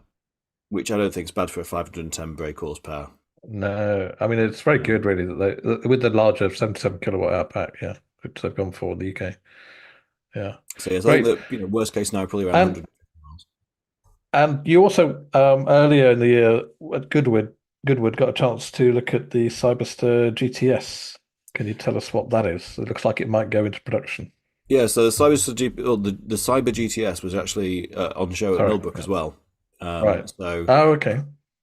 Which I don't think is bad for a 510 brake horsepower. No, I mean, it's very good, really, that with the larger 77 kilowatt hour pack, which they've gone for in the UK. Yeah. So I think that worst case scenario, probably around 100 miles. And you also earlier in the year at Goodwood Goodwood got a chance to look at the Cyberster GTS. Can you tell us what that is? It looks like it might go into production. Yeah, so the Cyber GTS was actually on show at Millbrook as well. Right. So okay.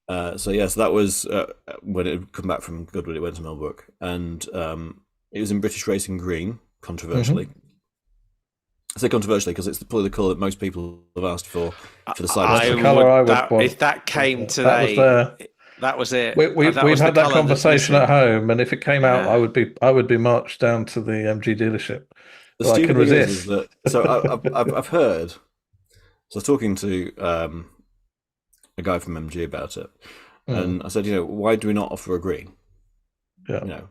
So that was when it had come back from Goodwood. It went to Millbrook, and it was in British Racing Green, controversially. I say controversially because it's probably the colour that most people have asked for the Cyberster. The colour I would want. If that came today, that was it. We've had that conversation at home, and if it came out, I would be marched down to the MG dealership. The stupid thing is that so I've heard. So I was talking to a guy from MG about it, and I said, why do we not offer a green? Yeah.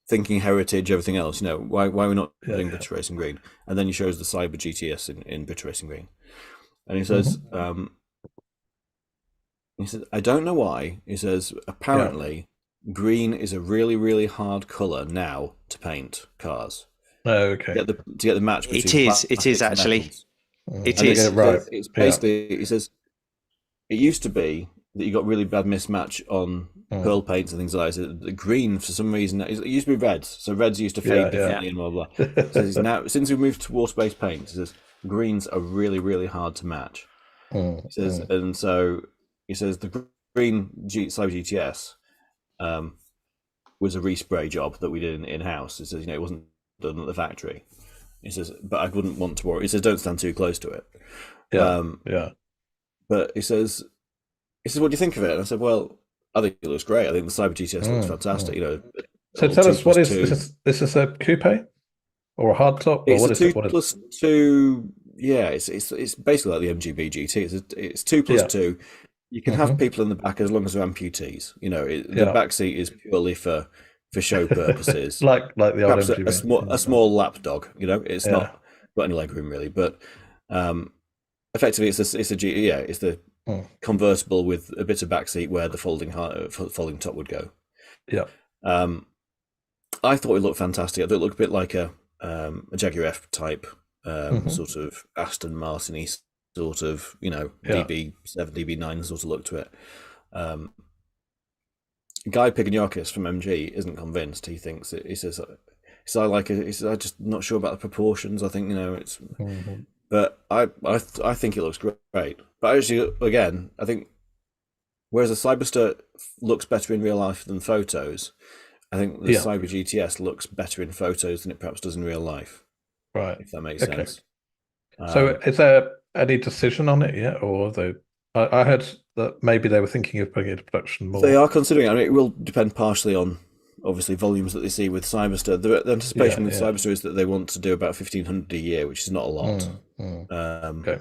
Thinking heritage, everything else. Why are we not doing British Racing Green? And then he shows the Cyber GTS in British Racing Green, and he says, I don't know why. He says apparently green is a really, really hard color now to paint cars. Oh, okay. To get the match between it is actually. It is. Right. It's basically, he says, it used to be that you got really bad mismatch on pearl paints and things like that. The green, for some reason, it used to be reds. So reds used to fade differently and blah, blah, blah. So now, since we moved to water-based paint, he says, greens are really, really hard to match. He says, and so he says the green Cyber GTS was a respray job that we did in-house. He says, it wasn't done at the factory. He says, but I wouldn't want to worry. He says, don't stand too close to it. But he says, what do you think of it? And I said, well, I think it looks great. I think the Cyber GTS looks fantastic. So tell us, what is this a coupe or a hardtop? It's a 2+2. Yeah, it's basically like the MGB GT. It's 2+2. You can have people in the back as long as they're amputees. The back seat is purely for show purposes, like the old MGB. a small lap dog. It's not got any leg room really, but effectively it's the convertible with a bit of back seat where the folding top would go. Yeah. I thought it looked fantastic. I thought it looked a bit like a Jaguar F type, sort of Aston Martin-y sort of, DB7, DB9 sort of look to it. Guy Piganyakis from MG isn't convinced. He thinks he says I'm just not sure about the proportions. I think it's, but I think it looks great. But actually, again, I think whereas the Cyberster looks better in real life than photos, I think the Cyber GTS looks better in photos than it perhaps does in real life. Right. If that makes sense. So is there any decision on it yet, or I heard that maybe they were thinking of putting it into production more. They are considering. I mean, it will depend partially on obviously volumes that they see with Cyberster. The anticipation with Cyberster is that they want to do about 1,500 a year, which is not a lot. Okay.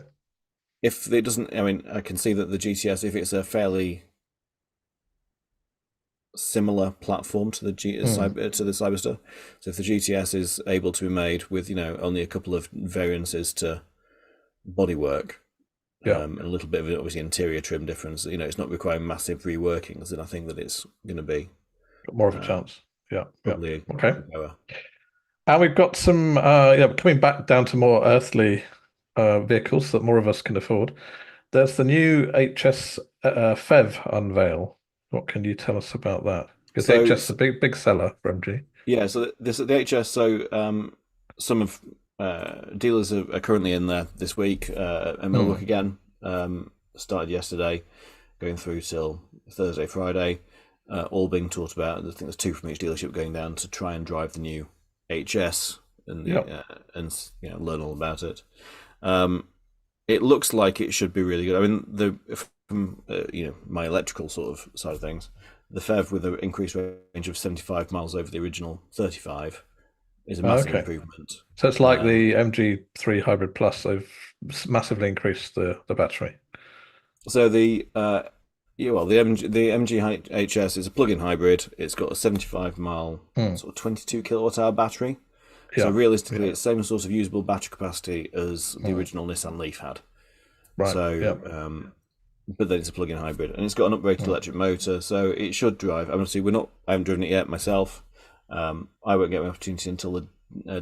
If it doesn't, I mean, I can see that the GTS, if it's a fairly similar platform to the Cyberster, so if the GTS is able to be made with only a couple of variances to bodywork. And a little bit of obviously interior trim difference. It's not requiring massive reworkings, and I think that it's going to be more of a chance. Probably okay. And we've got some coming back down to more earthly vehicles that more of us can afford. There's the new HS PHEV unveil. What can you tell us about that? Because the HS is a big seller for MG. Yeah, so the HS. So some of dealers are currently in there this week. And Millbrook again started yesterday, going through till Thursday, Friday. All being talked about. I think there's 2 from each dealership going down to try and drive the new HS and learn all about it. It looks like it should be really good. I mean, from my electrical sort of side of things, the PHEV with an increased range of 75 miles over the original 35 is a massive improvement. So it's like the MG3 Hybrid Plus. They've massively increased the battery. So the MG HS is a plug-in hybrid. It's got a 75 mile sort of 22 kilowatt hour battery. So realistically, it's the same sort of usable battery capacity as the original Nissan Leaf had. Right. So, but then it's a plug-in hybrid, and it's got an upgraded electric motor, so it should drive. Obviously, I haven't driven it yet myself. I won't get my opportunity until the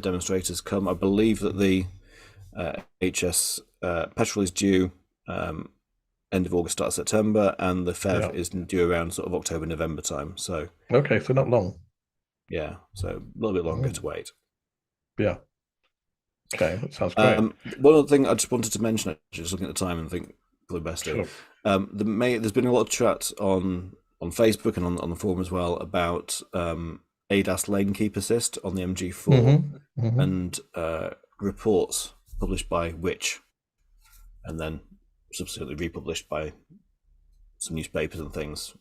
demonstrators come. I believe that the HS petrol is due end of August, start of September, and the PHEV Yeah. is due around sort of October, November time. So Okay, so not long. yeah, so a little bit longer to wait. Yeah. Okay, that sounds great. One other thing I just wanted to mention, just looking at the time and think probably best to. There's been a lot of chat on Facebook and on the forum as well about ADAS lane keep assist on the MG4 and reports published by Which, and then subsequently republished by some newspapers and things.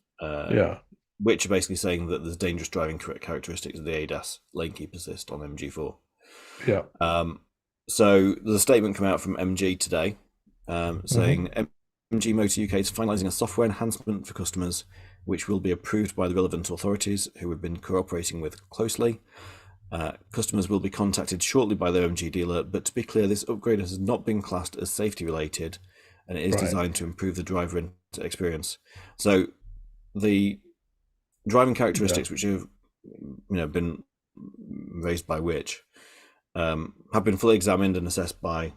Which are basically saying that there's dangerous driving characteristics of the ADAS lane keep assist on MG4. Yeah. So there's a statement come out from MG today saying MG Motor UK is finalising a software enhancement for customers, which will be approved by the relevant authorities who have been cooperating with closely. Customers will be contacted shortly by their MG dealer, but to be clear, this upgrade has not been classed as safety related, and it is designed to improve the driver experience. So the driving characteristics which have been raised by Which have been fully examined and assessed by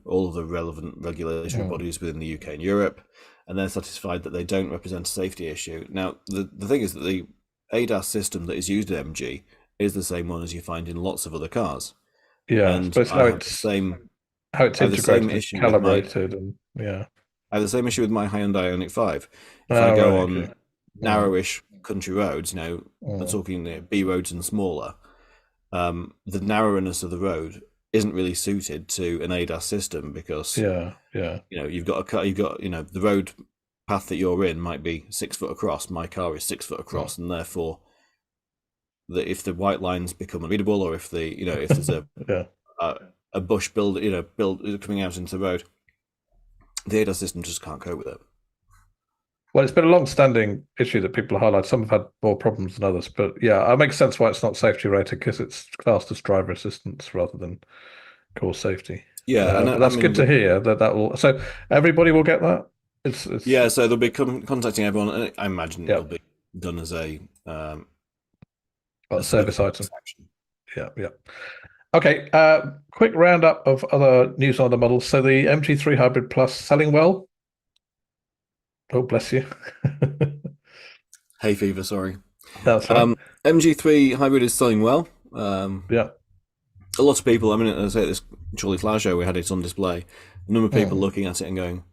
all of the relevant regulatory bodies within the UK and Europe, and they're satisfied that they don't represent a safety issue. Now, the thing is that the ADAS system that is used at MG is the same one as you find in lots of other cars. Yeah, and how it's integrated and calibrated, I have the same issue with my Hyundai Ioniq 5. If I go on narrowish country roads, I'm talking B roads and smaller, the narrowness of the road isn't really suited to an ADAS system because you've got the road path that you're in might be 6 foot across. My car is 6 foot across, and therefore, if the white lines become unreadable, or if if there's a bush build coming out into the road, the ADAS system just can't cope with it. Well, it's been a long-standing issue that people highlight. Some have had more problems than others, but it makes sense why it's not safety rated, because it's classed as driver assistance rather than core safety. Yeah, and that's good to hear that will. So everybody will get that. It's so they'll be contacting everyone, and I imagine it'll be done as a service item. Yeah. Okay. Quick roundup of other news on the models. So the MG3 Hybrid Plus selling well. Oh, bless you. Hay fever, sorry. That's right. MG3 Hybrid is selling well. A lot of people, I say at this Chorley Flower Show, we had it on display. A number of people looking at it and going,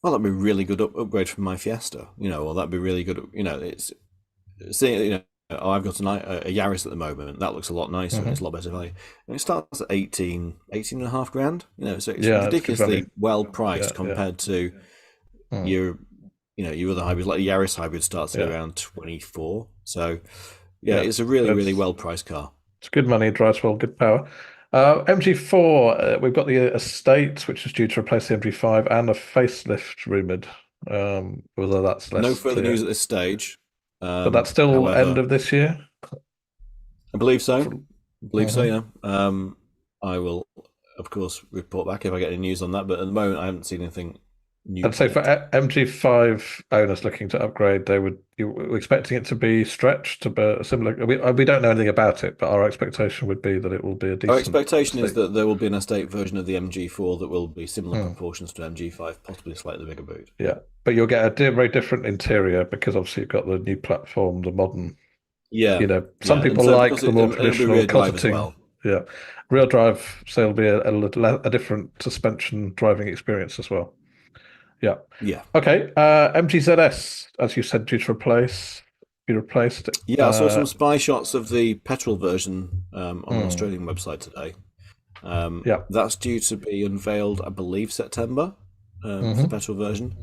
well, that'd be a really good upgrade from my Fiesta, or that'd be really good, it's seeing, I've got a Yaris at the moment. That looks a lot nicer and it's a lot better value. And it starts at 18 and a half grand, so it's ridiculously well priced compared to your other hybrids. Like the Yaris hybrid starts at around 24. So it's a really well priced car. It's good money, it drives well, good power. MG4, we've got the Estate, which is due to replace the MG5, and a facelift rumoured. Whether that's less no further news at this stage. But that's still end of this year? I believe so. Yeah. I will, of course, report back if I get any news on that, but at the moment I haven't seen anything new. I'd say for MG5 owners looking to upgrade, you were expecting it to be stretched to a similar. We don't know anything about it, but our expectation would be that it will be a decent. Our expectation is that there will be an Estate version of the MG4 that will be similar proportions to MG5, possibly slightly bigger boot. Yeah, but you'll get a very different interior because obviously you've got the new platform, the modern. Some people like the more traditional cosseting. Well. Yeah, real drive, so it'll be a different suspension driving experience as well. Yeah. Okay. MG ZS, as you said, due to be replaced. Yeah, I saw some spy shots of the petrol version on an Australian website today. That's due to be unveiled, I believe, September for the petrol version.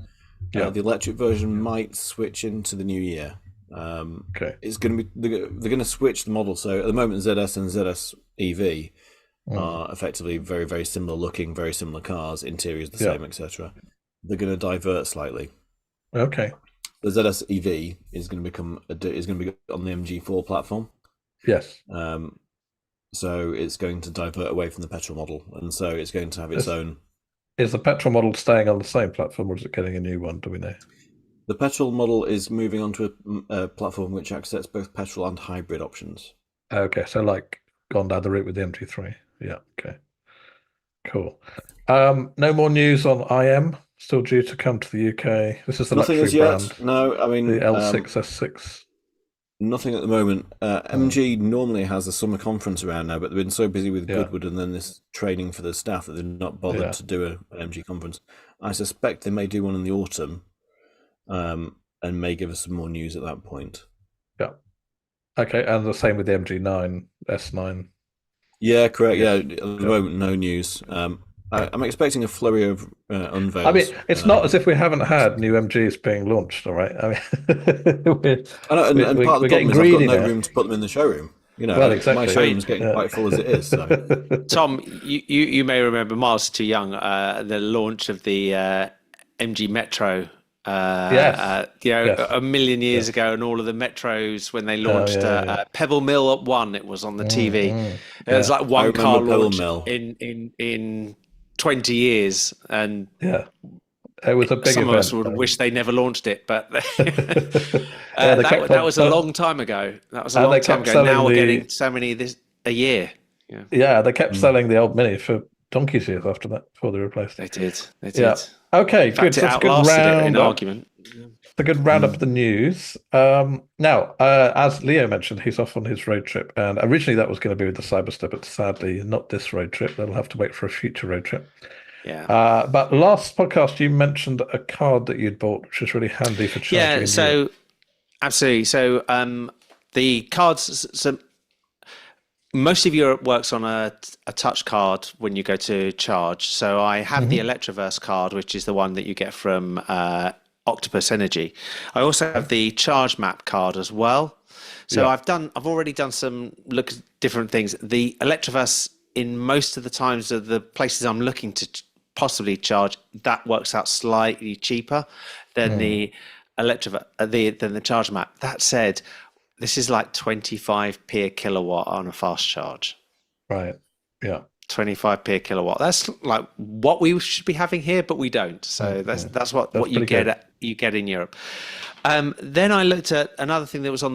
The electric version might switch into the new year. It's going to be they're going to switch the model. So at the moment, ZS and ZS EV are effectively very, very similar looking, very similar cars. Interiors the same, etc. They're going to divert slightly. Okay. The ZS EV is going to be on the MG4 platform. Yes. So it's going to divert away from the petrol model, and so it's going to have its own. Is the petrol model staying on the same platform, or is it getting a new one? Do we know? The petrol model is moving onto a platform which accepts both petrol and hybrid options. Okay, so gone down the route with the MG3. Yeah. Okay. Cool. No more news on IM. still due to come to the UK. This is the Nothing as luxury yet. brand, No, I mean the L6 S6. nothing at the moment. MG normally has a summer conference around now, but they've been so busy with Yeah. Goodwood and then this training for the staff that they've not bothered to do an MG conference. I suspect they may do one in the autumn, and may give us some more news at that point. Yeah. Okay, and the same with the MG9, S9. Yeah, correct. Yeah, at the moment, no news. I'm expecting a flurry of unveils. I mean, it's not as if we haven't had new MGs being launched, all right? I mean, we're getting greedy I've got no now. room to put them in the showroom. You know, Well, exactly. my showroom's getting quite full as it is. So. Tom, you may remember, Miles too young, the launch of the MG Metro. A million years ago, and all of the Metros when they launched Pebble Mill at 1, it was on the TV. It was like one car launch in 20 years, and it was a big some event. of us would wish they never launched it, but that was a long time ago. That was a long time ago. Now we're getting so many a year. Yeah, they kept selling the old Mini for donkey's years after that, before they replaced it. They did. Yeah. Okay, good. So that's a good round argument. It's a good roundup of the news. Now, as Leo mentioned, he's off on his road trip, and originally that was going to be with the Cyberster, but sadly not this road trip. They'll have to wait for a future road trip. Yeah. But last podcast you mentioned a card that you'd bought, which is really handy for charging. Yeah. So absolutely. So the cards. So most of Europe works on a touch card when you go to charge. So I have the Electroverse card, which is the one that you get from Octopus Energy. I also have the Charge Map card as well. So I've already done some different things. The Electroverse, in most of the times of the places I'm looking to possibly charge, that works out slightly cheaper than the Electroverse, than the Charge Map. That said, this is like 25p a kilowatt on a fast charge. Right. Yeah. 25p a kilowatt. That's like what we should be having here, but we don't. So that's what you get in Europe. Then I looked at another thing that was on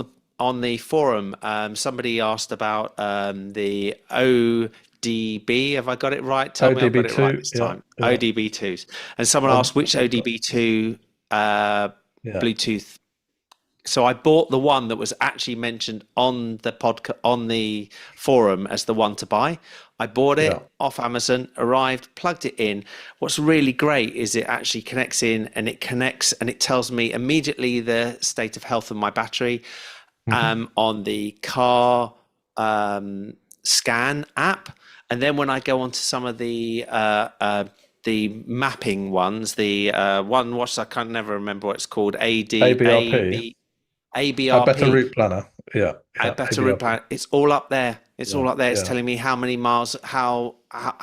the forum. Somebody asked about the ODB. Have I got it right? Tell me I've got it right this time. ODB2s. And someone asked which ODB2 Bluetooth. So I bought the one that was actually mentioned on the podcast, on the forum, as the one to buy. I bought it off Amazon, arrived, plugged it in. What's really great is it actually connects in, and it connects and it tells me immediately the state of health of my battery on the car scan app. And then when I go onto some of the mapping ones, the one which I can't never remember what it's called, ABRP. ABRP. A better route planner. Yeah. A better route planner. It's all up there. It's all up there. It's telling me how many miles, how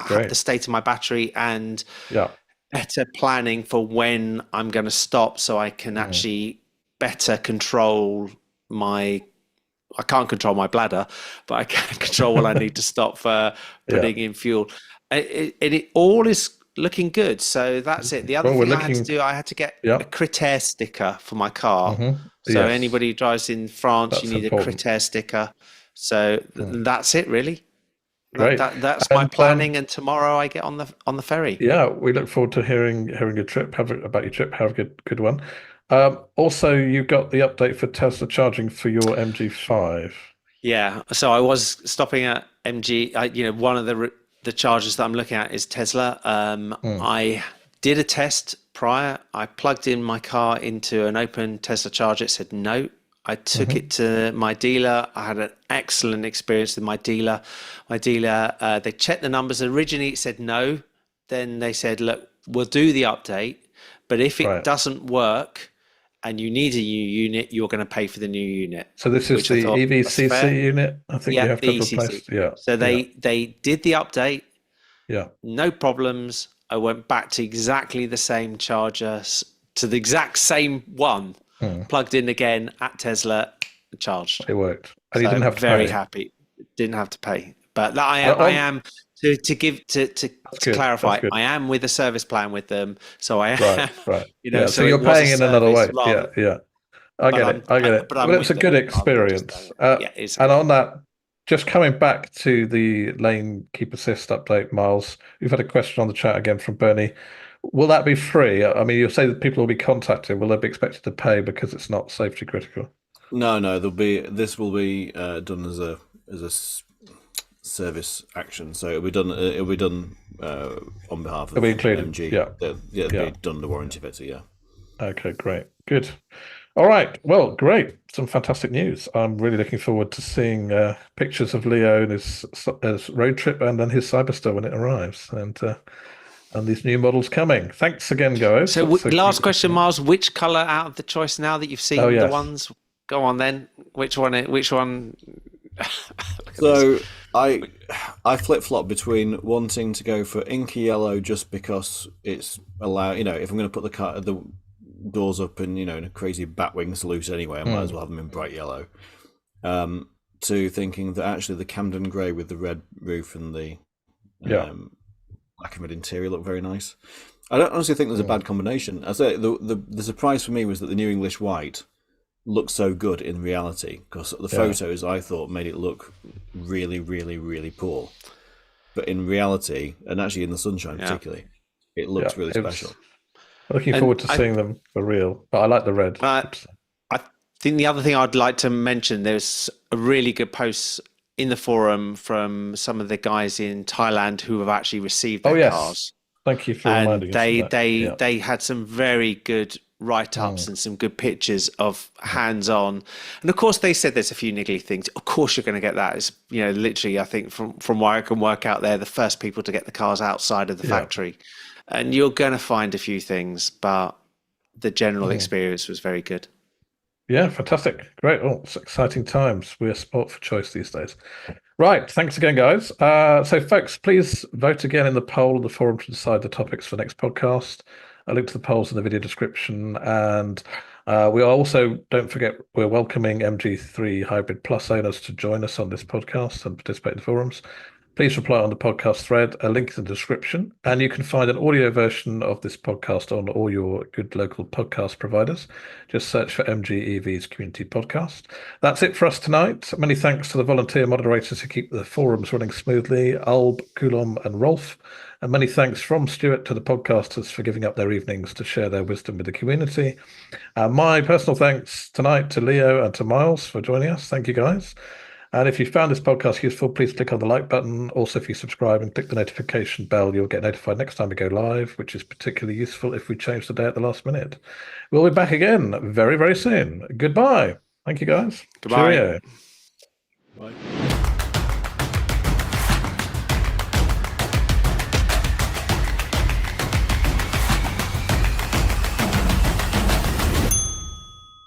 the state of my battery, and better planning for when I'm going to stop, so I can actually better control I can't control my bladder, but I can control what I need to stop for putting in fuel. It all is looking good. So that's it. The other thing I had to do, I had to get a Critère sticker for my car. So anybody who drives in France, you need a Critère sticker. So that's it, really. Great. That's my planning. And tomorrow I get on the ferry. Yeah, we look forward to hearing your trip. About your trip. Have a good one. Also, you got the update for Tesla charging for your MG5. Yeah. So I was stopping at MG. One of the chargers that I'm looking at is Tesla. I did a test prior. I plugged in my car into an open Tesla charger. It said no. I took it to my dealer. I had an excellent experience with my dealer. They checked the numbers. Originally it said no. Then they said, look, we'll do the update, but if it doesn't work and you need a new unit, you're going to pay for the new unit. So this is the EVCC unit, I think you have to replace. Yeah. So they did the update. Yeah. No problems. I went back to exactly the same charger, to the exact same one, plugged in again at Tesla, charged. It worked. And you didn't have to pay. Very happy. Didn't have to pay. But I am to clarify, I am with a service plan with them. So I am. Right. So you're paying in another way. Yeah. I get it. But it's a good experience. And on that, just coming back to the lane keep assist update, Miles, we've had a question on the chat again from Bernie. Will that be free? I mean, you say that people will be contacted. Will they be expected to pay because it's not safety critical? No, this will be done as a service action. So it'll be done on behalf of It'll be included. MG. Yeah. It'll be done the warranty better. Yeah. Okay, great. Good. All right. Well, great. Some fantastic news. I'm really looking forward to seeing pictures of Leo and his road trip and then his Cyberster when it arrives, and these new models coming. Thanks again, guys. So last question, Miles. Which colour out of the choice now that you've seen the ones? Go on then. Which one? So I flip-flop between wanting to go for inky yellow just because it's allowed. You know, if I'm going to put the doors up and in a crazy batwing salute anyway, I might as well have them in bright yellow. To thinking that actually the Camden grey with the red roof and the black and red interior look very nice. I don't honestly think there's a bad combination. I say the surprise for me was that the New English white looked so good in reality, because the photos I thought made it look really, really, really poor. But in reality, and actually in the sunshine particularly, it looks really special. Looking forward to seeing them for real. But I like the red. I think the other thing I'd like to mention, there's a really good post in the forum from some of the guys in Thailand who have actually received their cars. Thank you for reminding us. They had some very good write-ups and some good pictures of hands-on, and of course they said there's a few niggly things. Of course you're going to get that. It's literally, I think from what I can work out, they're the first people to get the cars outside of the factory, and you're going to find a few things, but the general experience was very good. Yeah, fantastic. Great. Oh, it's exciting times. We're sport for choice these days. Right. Thanks again, guys. So, folks, please vote again in the poll on the forum to decide the topics for the next podcast. I'll link to the polls in the video description. And we are also, don't forget, we're welcoming MG3 Hybrid Plus owners to join us on this podcast and participate in the forums. Please reply on the podcast thread, a link in the description, and you can find an audio version of this podcast on all your good local podcast providers. Just search for MG EVs Community Podcast. That's it for us tonight. Many thanks to the volunteer moderators who keep the forums running smoothly, Alb, Coulomb, and Rolf. And many thanks from Stuart to the podcasters for giving up their evenings to share their wisdom with the community. My personal thanks tonight to Leo and to Miles for joining us. Thank you, guys. And if you found this podcast useful, please click on the like button. Also, if you subscribe and click the notification bell, you'll get notified next time we go live, which is particularly useful if we change the day at the last minute. We'll be back again very, very soon. Goodbye. Thank you, guys. Goodbye. Cheerio. Bye.